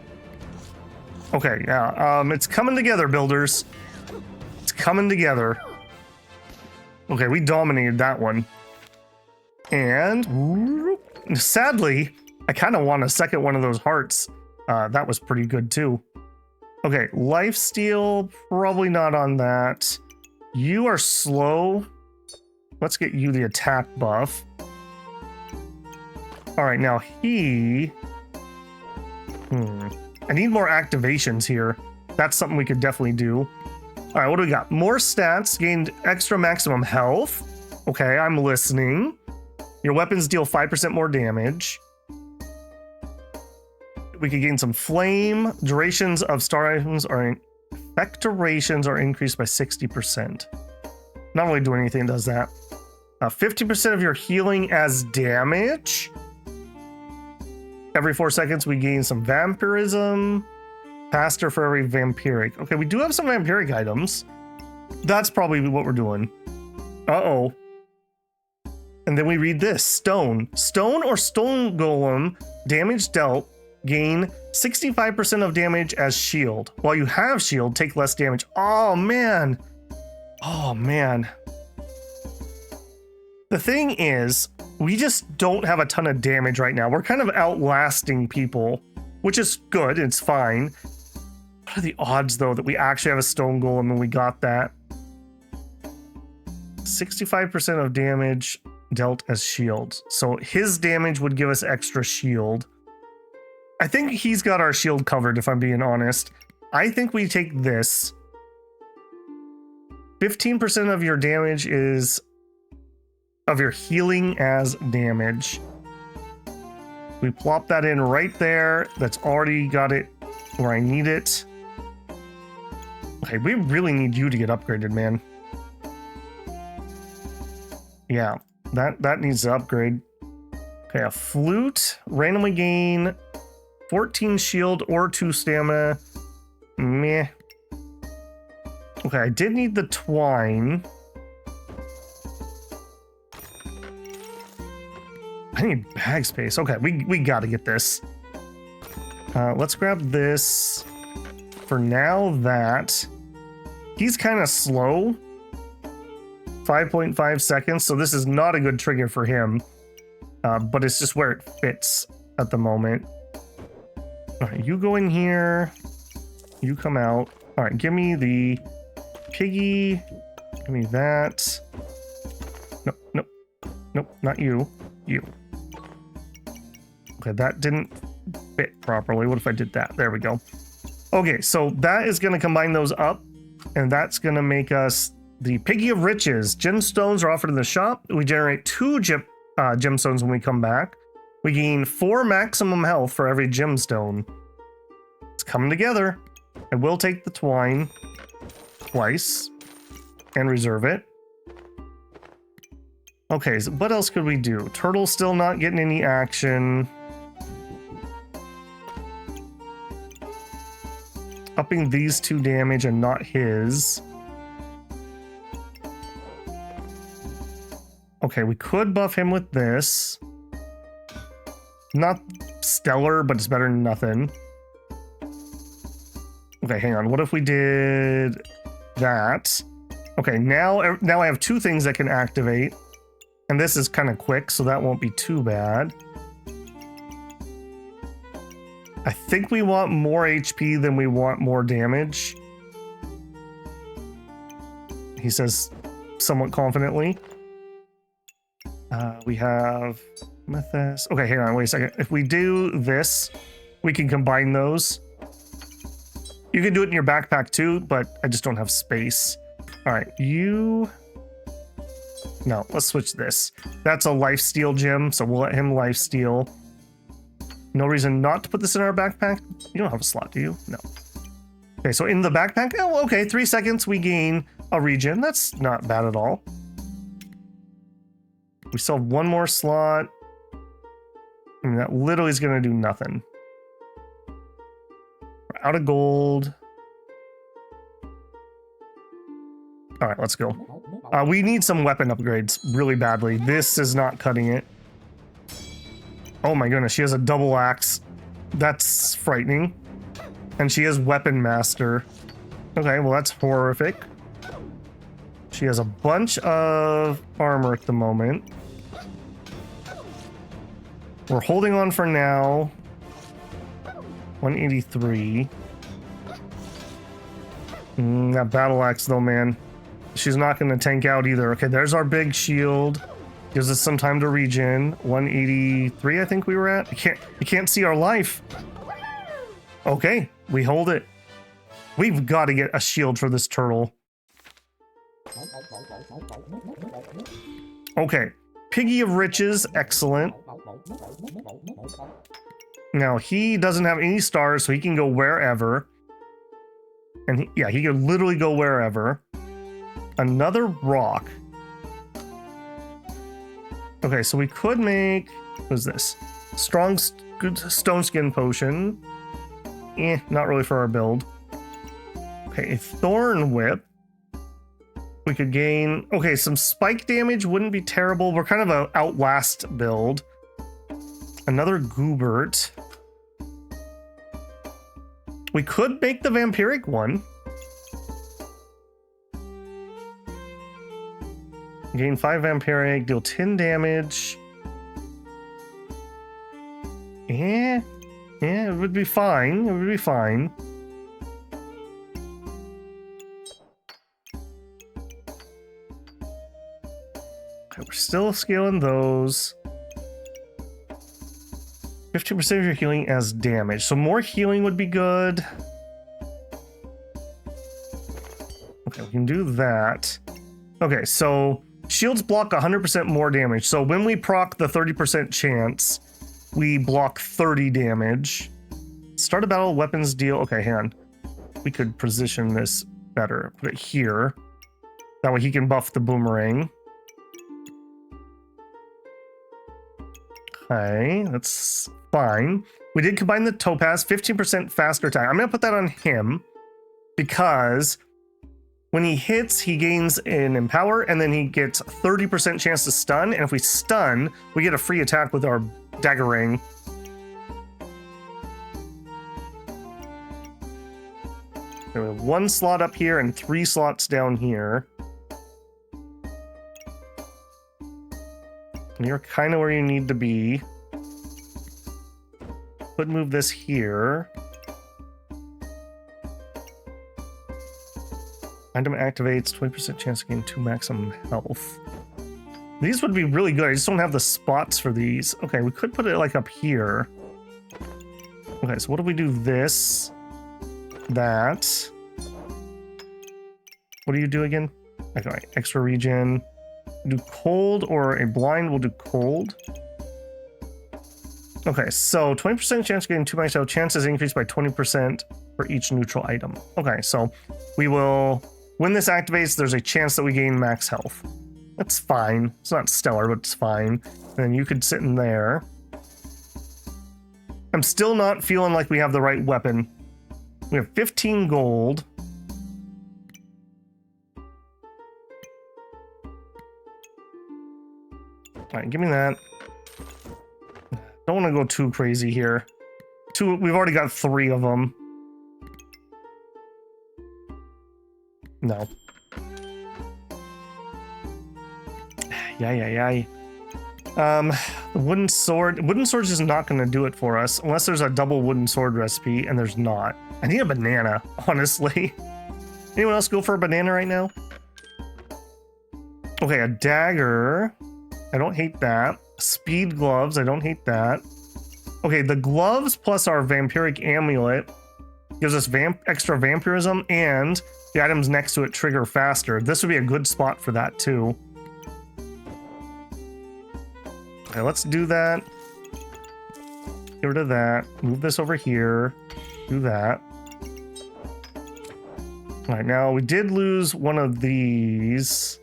Okay, yeah. It's coming together, builders. It's coming together. Okay, we dominated that one. And sadly, I kind of want a second one of those hearts. That was pretty good too. Okay, lifesteal, probably not on that. You are slow. Let's get you the attack buff. All right, now he... I need more activations here. That's something we could definitely do. All right, what do we got? More stats, gained extra maximum health. Okay, I'm listening. Your weapons deal 5% more damage. We could gain some flame. Durations of star items are effect durations are increased by 60%. Not really doing anything does that. 50% of your healing as damage. Every 4 seconds we gain some vampirism. Faster for every vampiric. Okay, we do have some vampiric items. That's probably what we're doing. Uh-oh. And then we read this. Stone. Stone or stone golem damage dealt. Gain 65% of damage as shield. While you have shield, take less damage. Oh, man. Oh, man. The thing is, we just don't have a ton of damage right now. We're kind of outlasting people, which is good. It's fine. What are the odds, though, that we actually have a stone golem and we got that? 65% of damage dealt as shields. So his damage would give us extra shield. I think he's got our shield covered, if I'm being honest. I think we take this. 15% of your damage is of your healing as damage. We plop that in right there. That's already got it where I need it. Okay, we really need you to get upgraded, man. Yeah, that needs to upgrade. Okay, a flute. Randomly gain 14 shield or 2 stamina. Meh. Okay, I did need the twine. I need bag space. Okay, we gotta get this. Let's grab this. For now, that. He's kind of slow. 5.5 seconds, so this is not a good trigger for him. But it's just where it fits at the moment. All right, you go in here. You come out. All right, give me the piggy. Give me that. Nope, nope, nope, not you. You. Okay, that didn't fit properly. What if I did that? There we go. Okay, so that is going to combine those up, and that's going to make us the Piggy of Riches. Gemstones are offered in the shop. We generate 2 gemstones when we come back. We gain 4 maximum health for every gemstone. It's coming together. I will take the twine twice and reserve it. Okay, so what else could we do? Turtle's still not getting any action. Upping these 2 damage and not his. Okay, we could buff him with this. Not stellar, but it's better than nothing. Okay, hang on. What if we did that? Okay, now I have 2 things that can activate. And this is kind of quick, so that won't be too bad. I think we want more HP than we want more damage. He says somewhat confidently. We have Methus. Okay, hang on, wait a second. If we do this, we can combine those. You can do it in your backpack too, but I just don't have space. All right, you... No, let's switch this. That's a lifesteal gem, so we'll let him lifesteal. No reason not to put this in our backpack. You don't have a slot, do you? No. Okay, so in the backpack, oh, okay, 3 seconds we gain a regen. That's not bad at all. We still have 1 more slot. I mean, that literally is going to do nothing. We're out of gold. All right, let's go. We need some weapon upgrades really badly. This is not cutting it. Oh my goodness, she has a double axe. That's frightening. And she has weapon master. Okay, well that's horrific. She has a bunch of armor at the moment. We're holding on for now. 183. That battle axe though, man. She's not going to tank out either. Okay, there's our big shield. Gives us some time to regen. 183, I think we were at. You can't see our life. Okay, we hold it. We've got to get a shield for this turtle. Okay, Piggy of Riches, excellent. Now, he doesn't have any stars, so he can go wherever. And he can literally go wherever. Another rock. Okay, so we could make... What is this? Strong good stone skin potion. Not really for our build. Okay, a thorn whip. We could gain... Okay, some spike damage wouldn't be terrible. We're kind of an outlast build. Another Goobert. We could make the vampiric one. Gain 5 vampiric, deal 10 damage. Yeah, it would be fine. It would be fine. Okay, we're still scaling those. 15% of your healing as damage. So more healing would be good. Okay, we can do that. Okay, so shields block 100% more damage. So when we proc the 30% chance, we block 30 damage. Start a battle, weapons deal. Okay, hang on. We could position this better. Put it here. That way he can buff the boomerang. Okay, that's fine. We did combine the topaz, 15% faster attack. I'm going to put that on him because when he hits, he gains an empower and then he gets 30% chance to stun. And if we stun, we get a free attack with our dagger ring. We have 1 slot up here and 3 slots down here. And you're kind of where you need to be. Could move this here. Item activates, 20% chance to gain 2 maximum health. These would be really good. I just don't have the spots for these. Okay, we could put it like up here. Okay, so what if we do this? That. What do you do again? Okay, extra regen. Do cold or a blind, we'll do cold. Okay, so 20% chance of getting 2 max health. Chances increased by 20% for each neutral item. Okay, so we will... When this activates, there's a chance that we gain max health. That's fine. It's not stellar, but it's fine. And then you could sit in there. I'm still not feeling like we have the right weapon. We have 15 gold. All right, give me that. Don't want to go too crazy here. We've already got 3 of them. No. Yeah. The wooden sword. Wooden sword's just not going to do it for us unless there's a double wooden sword recipe, and there's not. I need a banana, honestly. Anyone else go for a banana right now? Okay, a dagger. I don't hate that. Speed gloves. I don't hate that. Okay, the gloves plus our vampiric amulet gives us extra vampirism, and the items next to it trigger faster. This would be a good spot for that too. Okay, let's do that. Get rid of that. Move this over here. Do that. All right, now we did lose one of these.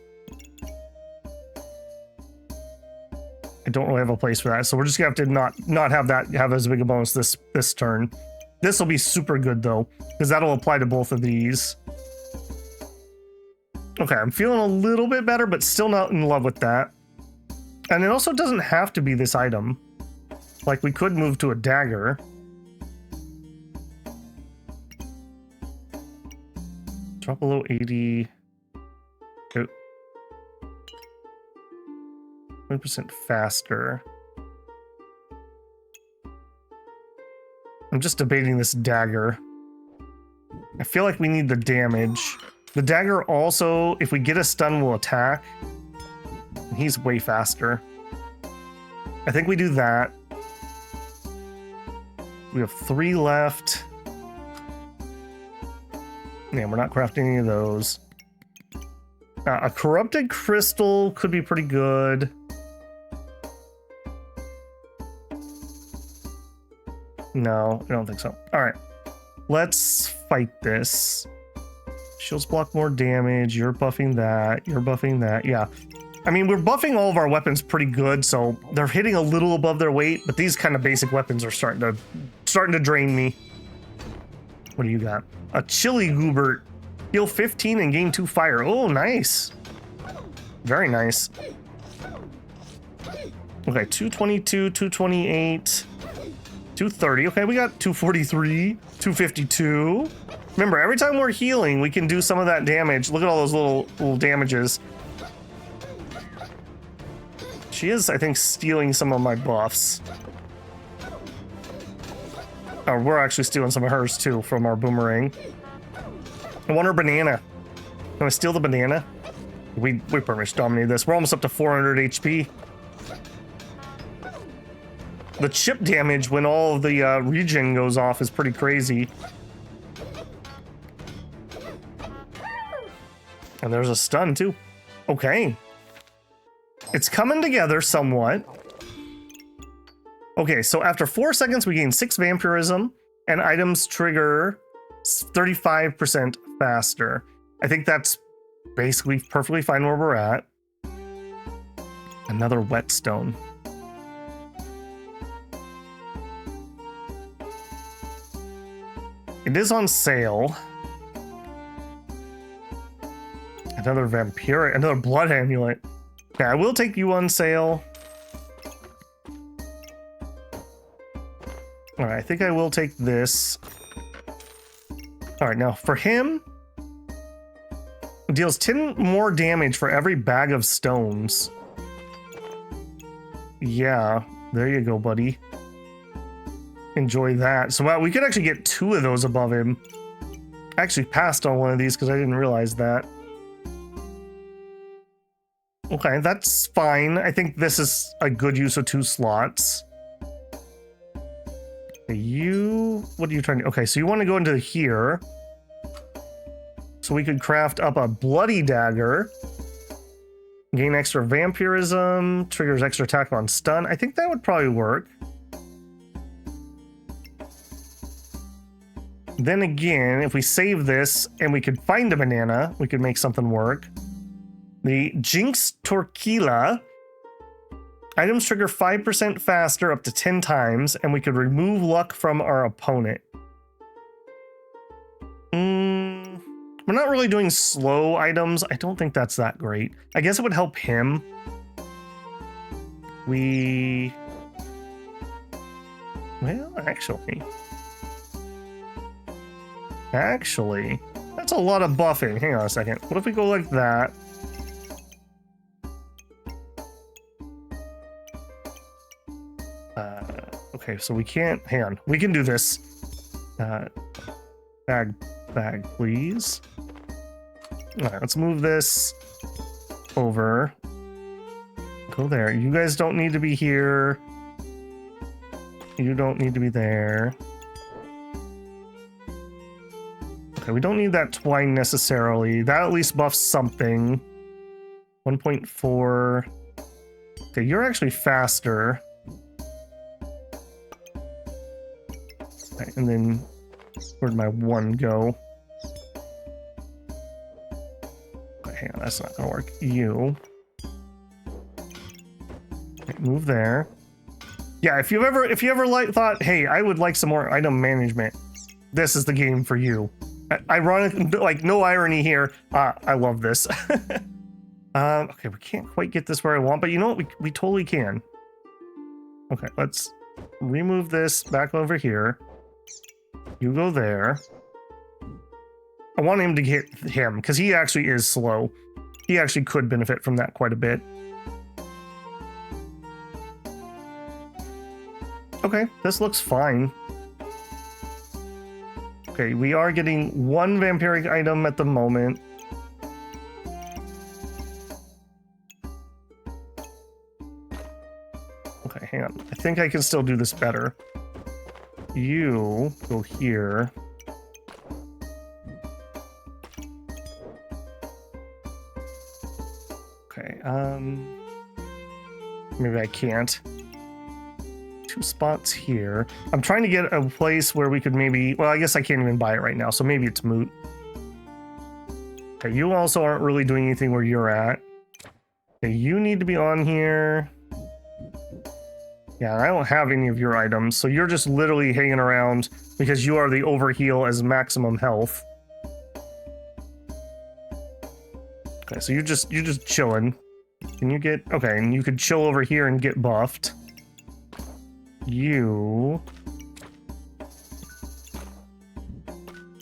I don't really have a place for that, so we're just gonna have to not have that have as big a bonus this turn. This will be super good though, because that'll apply to both of these. Okay, I'm feeling a little bit better, but still not in love with that. And it also doesn't have to be this item. Like, we could move to a dagger. Drop below 80. 20% faster. I'm just debating this dagger. I feel like we need the damage. The dagger also, if we get a stun, will attack. He's way faster. I think we do that. We have 3 left. Yeah, we're not crafting any of those. A corrupted crystal could be pretty good. No, I don't think so. All right, let's fight this. Shields block more damage. You're buffing that. You're buffing that. Yeah. I mean, we're buffing all of our weapons pretty good, so they're hitting a little above their weight, but these kind of basic weapons are starting to drain me. What do you got? A chili goobert. Heal 15 and gain 2 fire. Oh, nice. Very nice. Okay, 222, 228, 230. Okay, we got 243, 252. Remember, every time we're healing, we can do some of that damage. Look at all those little damages. She is, I think, stealing some of my buffs. Oh, we're actually stealing some of hers, too, from our boomerang. I want her banana. Can I steal the banana? We pretty much dominated this. We're almost up to 400 HP. The chip damage when all of the regen goes off is pretty crazy. And there's a stun, too. Okay. It's coming together somewhat. Okay, so after 4 seconds, we gain 6 vampirism, and items trigger 35% faster. I think that's basically perfectly fine where we're at. Another whetstone. It is on sale. Another vampiric, another blood amulet. Yeah, I will take you on sale. All right, I think I will take this. All right, now for him, deals 10 more damage for every bag of stones. Yeah, there you go, buddy. Enjoy that. So we could actually get 2 of those above him. I actually passed on one of these because I didn't realize that. Okay, that's fine. I think this is a good use of 2 slots. What are you trying to... Okay, so you want to go into here. So we could craft up a bloody dagger. Gain extra vampirism. Triggers extra attack on stun. I think that would probably work. Then again, if we save this and we could find a banana, we could make something work. The Jinx Torquila. Items trigger 5% faster up to 10 times, and we could remove luck from our opponent. We're not really doing slow items. I don't think that's that great. I guess it would help him. Well, actually, that's a lot of buffing. Hang on a second. What if we go like that? Okay, so we can't. Hang on. We can do this. Bag, please. All right, let's move this over. Go there. You guys don't need to be here. You don't need to be there. Okay, we don't need that twine necessarily. That at least buffs something. 1.4. Okay, you're actually faster. Okay, and then where'd my 1 go? Okay, hang on, that's not gonna work. You. Okay, move there. Yeah, if you ever thought, hey, I would like some more item management, this is the game for you. Ironic, like no irony here. I love this. Okay, we can't quite get this where I want, but you know what? We totally can. Okay, let's remove this back over here. You go there. I want him to hit him because he actually is slow. He actually could benefit from that quite a bit. Okay, this looks fine. Okay, we are getting one vampiric item at the moment. Okay, hang on. I think I can still do this better. You go here. Okay, maybe I can't. 2 spots here. I'm trying to get a place where we could maybe, well, I guess I can't even buy it right now, so maybe it's moot. Okay, you also aren't really doing anything where you're at. Okay, you need to be on here. Yeah, I don't have any of your items, so you're just literally hanging around because you are the overheal as maximum health. Okay, so you're just chilling. Can you get, okay, and you could chill over here and get buffed. You.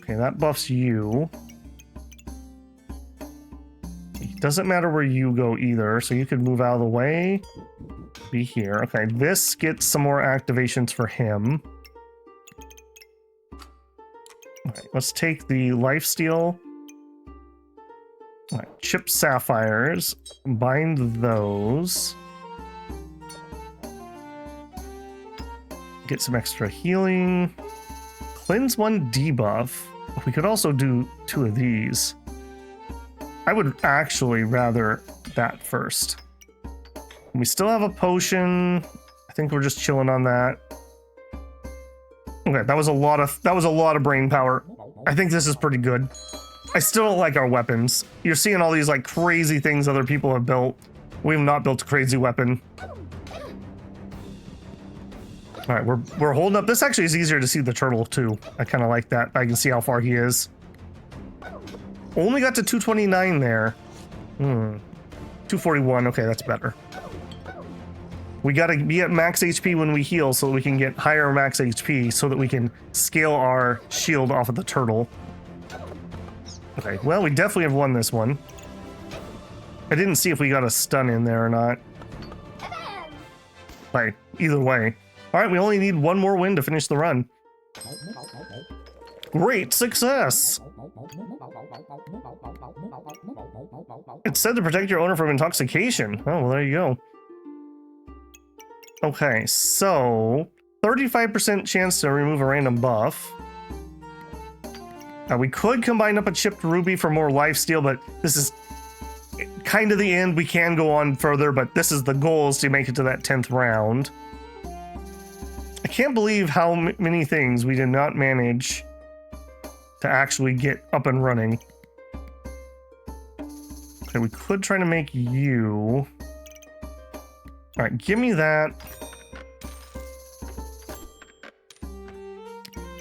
Okay, that buffs you. It doesn't matter where you go either, so you could move out of the way. Be here. Okay, this gets some more activations for him. Okay, let's take the lifesteal. All right, chip sapphires. Bind those. Get some extra healing. Cleanse 1 debuff. We could also do 2 of these. I would actually rather that first. We still have a potion. I think we're just chilling on that. Okay, that was a lot of brain power. I think this is pretty good. I still don't like our weapons. You're seeing all these like crazy things other people have built. We have not built a crazy weapon. All right, we're holding up. This actually is easier to see the turtle too. I kind of like that. I can see how far he is. Only got to 229 there. 241. Okay, that's better. We got to be at max HP when we heal so that we can get higher max HP so that we can scale our shield off of the turtle. Okay, well, we definitely have won this one. I didn't see if we got a stun in there or not. Right, either way. All right, we only need 1 more win to finish the run. Great success! It's said to protect your owner from intoxication. Oh, well, there you go. Okay, so 35% chance to remove a random buff. We could combine up a chipped ruby for more lifesteal, but this is kind of the end. We can go on further, but this is the goal, is to make it to that 10th round. I can't believe how many things we did not manage to actually get up and running. Okay, we could try to make you. All right, give me that.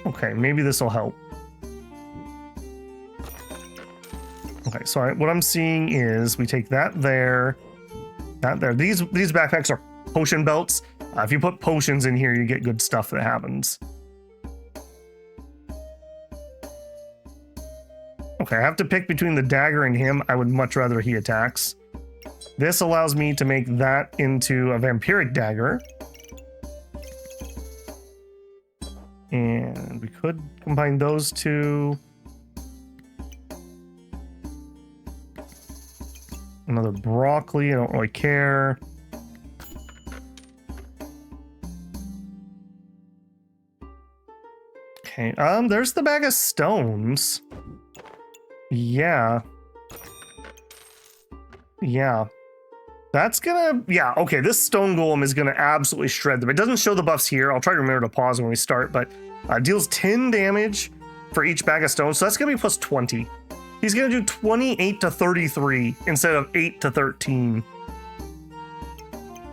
Okay, maybe this will help. Okay, so what I'm seeing is we take that there, that there. These backpacks are potion belts. If you put potions in here, you get good stuff that happens. Okay, I have to pick between the dagger and him. I would much rather he attacks. This allows me to make that into a vampiric dagger. And we could combine those two. Another broccoli, I don't really care. Okay, there's the bag of stones. Yeah. Yeah. That's gonna, yeah, okay, this stone golem is gonna absolutely shred them. It doesn't show the buffs here. I'll try to remember to pause when we start, but deals 10 damage for each bag of stones, so that's gonna be plus 20. He's gonna do 28 to 33 instead of 8 to 13.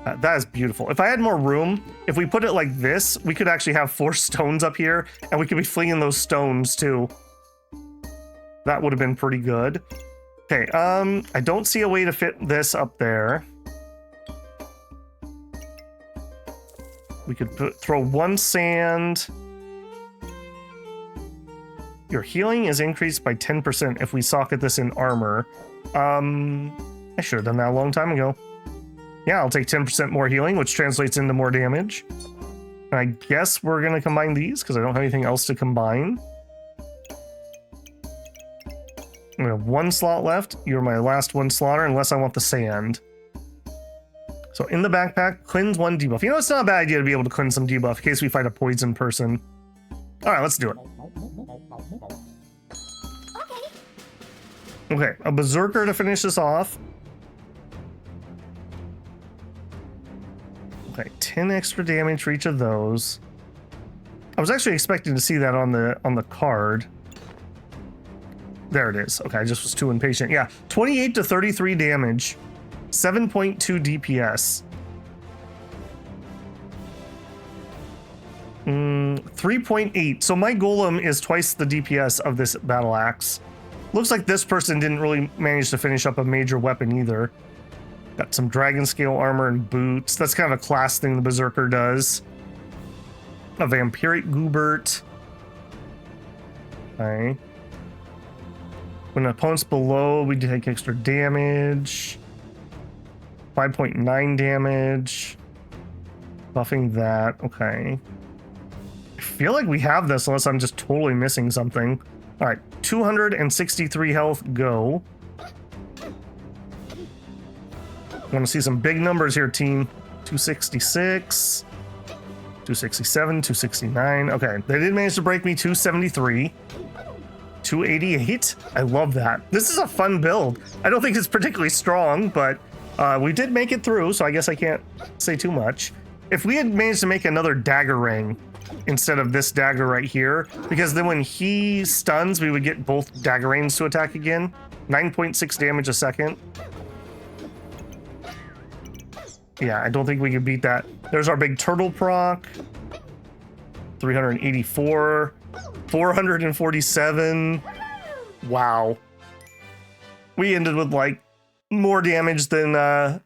That is beautiful. If I had more room, if we put it like this, we could actually have 4 stones up here, and we could be flinging those stones too. That would have been pretty good. Okay, I don't see a way to fit this up there. We could throw 1 sand. Your healing is increased by 10% if we socket this in armor. I should have done that a long time ago. Yeah, I'll take 10% more healing, which translates into more damage. I guess we're going to combine these because I don't have anything else to combine. We have one slot left. You're my last one slaughter unless I want the sand. So in the backpack, cleanse 1 debuff. You know, it's not a bad idea to be able to cleanse some debuff in case we fight a poison person. All right, let's do it. Okay, a berserker to finish this off. Okay, 10 extra damage for each of those. I was actually expecting to see that on the card. There it is. Okay, I just was too impatient. Yeah, 28 to 33 damage, 7.2 DPS. 3.8. So my golem is twice the DPS of this battle axe. Looks like this person didn't really manage to finish up a major weapon either. Got some dragon scale armor and boots. That's kind of a class thing the berserker does. A vampiric goobert. Okay. When an opponent's below, we take extra damage. 5.9 damage. Buffing that. Okay. I feel like we have this unless I'm just totally missing something. All right, 263 health, go. Want to see some big numbers here, team. 266, 267, 269. Okay, they did manage to break me. 273, 288. I love that. This is a fun build. I don't think it's particularly strong, but we did make it through, so I guess I can't say too much. If we had managed to make another dagger ring instead of this dagger right here, because then when he stuns, we would get both dagger rings to attack again. 9.6 damage a second. Yeah, I don't think we could beat that. There's our big turtle proc. 384. 447. Wow. We ended with like more damage than more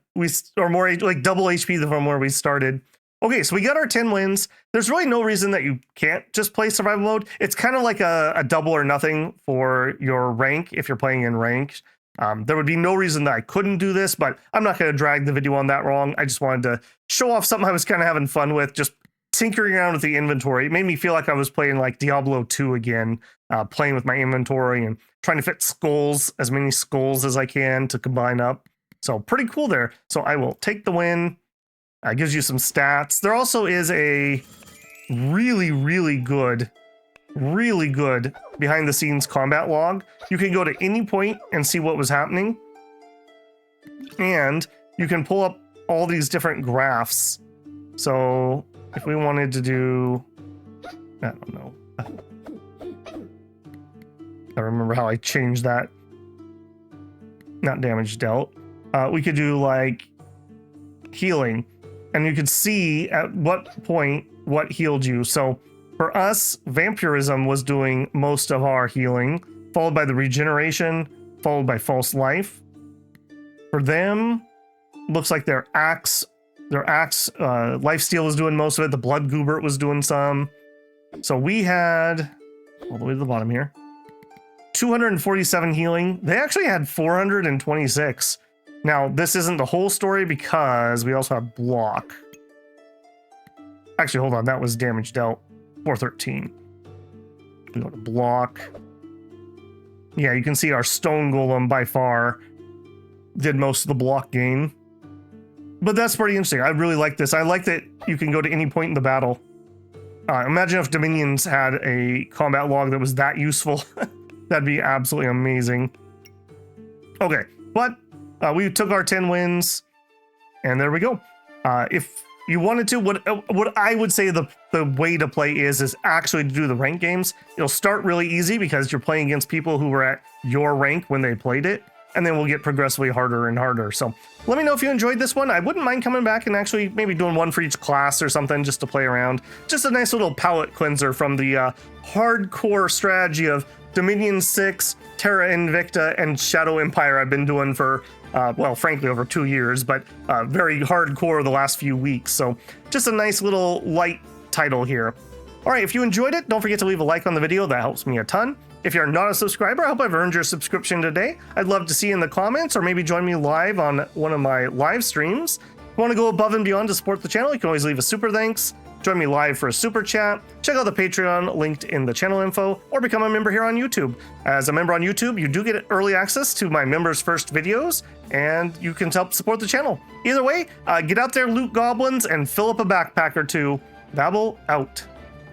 like double HP from where we started. Okay, so we got our 10 wins. There's really no reason that you can't just play survival mode. It's kind of like a double or nothing for your rank if you're playing in ranked. There would be no reason that I couldn't do this, but I'm not going to drag the video on that long. I just wanted to show off something I was kind of having fun with, just tinkering around with the inventory. It made me feel like I was playing like Diablo 2 again, playing with my inventory and trying to fit skulls, as many skulls as I can to combine up. So pretty cool there. So I will take the win. Gives you some stats. There also is a really good behind the scenes combat log. You can go to any point and see what was happening. And you can pull up all these different graphs. So if we wanted to do, I don't know. I remember how I changed that. Not damage dealt. We could do like healing. And you could see at what point what healed you. So for us, vampirism was doing most of our healing, followed by the regeneration, followed by false life. For them, looks like their axe lifesteal was doing most of it. The blood goobert was doing some. So we had, all the way to the bottom here, 247 healing. They actually had 426. Now, this isn't the whole story because we also have block. Actually, hold on. That was damage dealt. 413. We go to block. Yeah, you can see our stone golem by far did most of the block gain. But that's pretty interesting. I really like this. I like that you can go to any point in the battle. Imagine if Dominions had a combat log that was that useful. That'd be absolutely amazing. Okay, but we took our 10 wins, and there we go. If you wanted to, what I would say the way to play is actually to do the rank games. It'll start really easy because you're playing against people who were at your rank when they played it, and then we'll get progressively harder and harder. So let me know if you enjoyed this one. I wouldn't mind coming back and actually maybe doing one for each class or something just to play around. Just a nice little palette cleanser from the hardcore strategy of Dominion 6, Terra Invicta, and Shadow Empire I've been doing for, well, frankly, over 2 years, but very hardcore the last few weeks. So just a nice little light title here. All right, if you enjoyed it, don't forget to leave a like on the video. That helps me a ton. If you're not a subscriber, I hope I've earned your subscription today. I'd love to see you in the comments, or maybe join me live on one of my live streams. If you want to go above and beyond to support the channel, you can always leave a super thanks. join me live for a super chat, check out the Patreon linked in the channel info, or become a member here on YouTube. As a member on YouTube, you do get early access to my members' first videos, and you can help support the channel. Either way, get out there, loot goblins, and fill up a backpack or two. Babble out.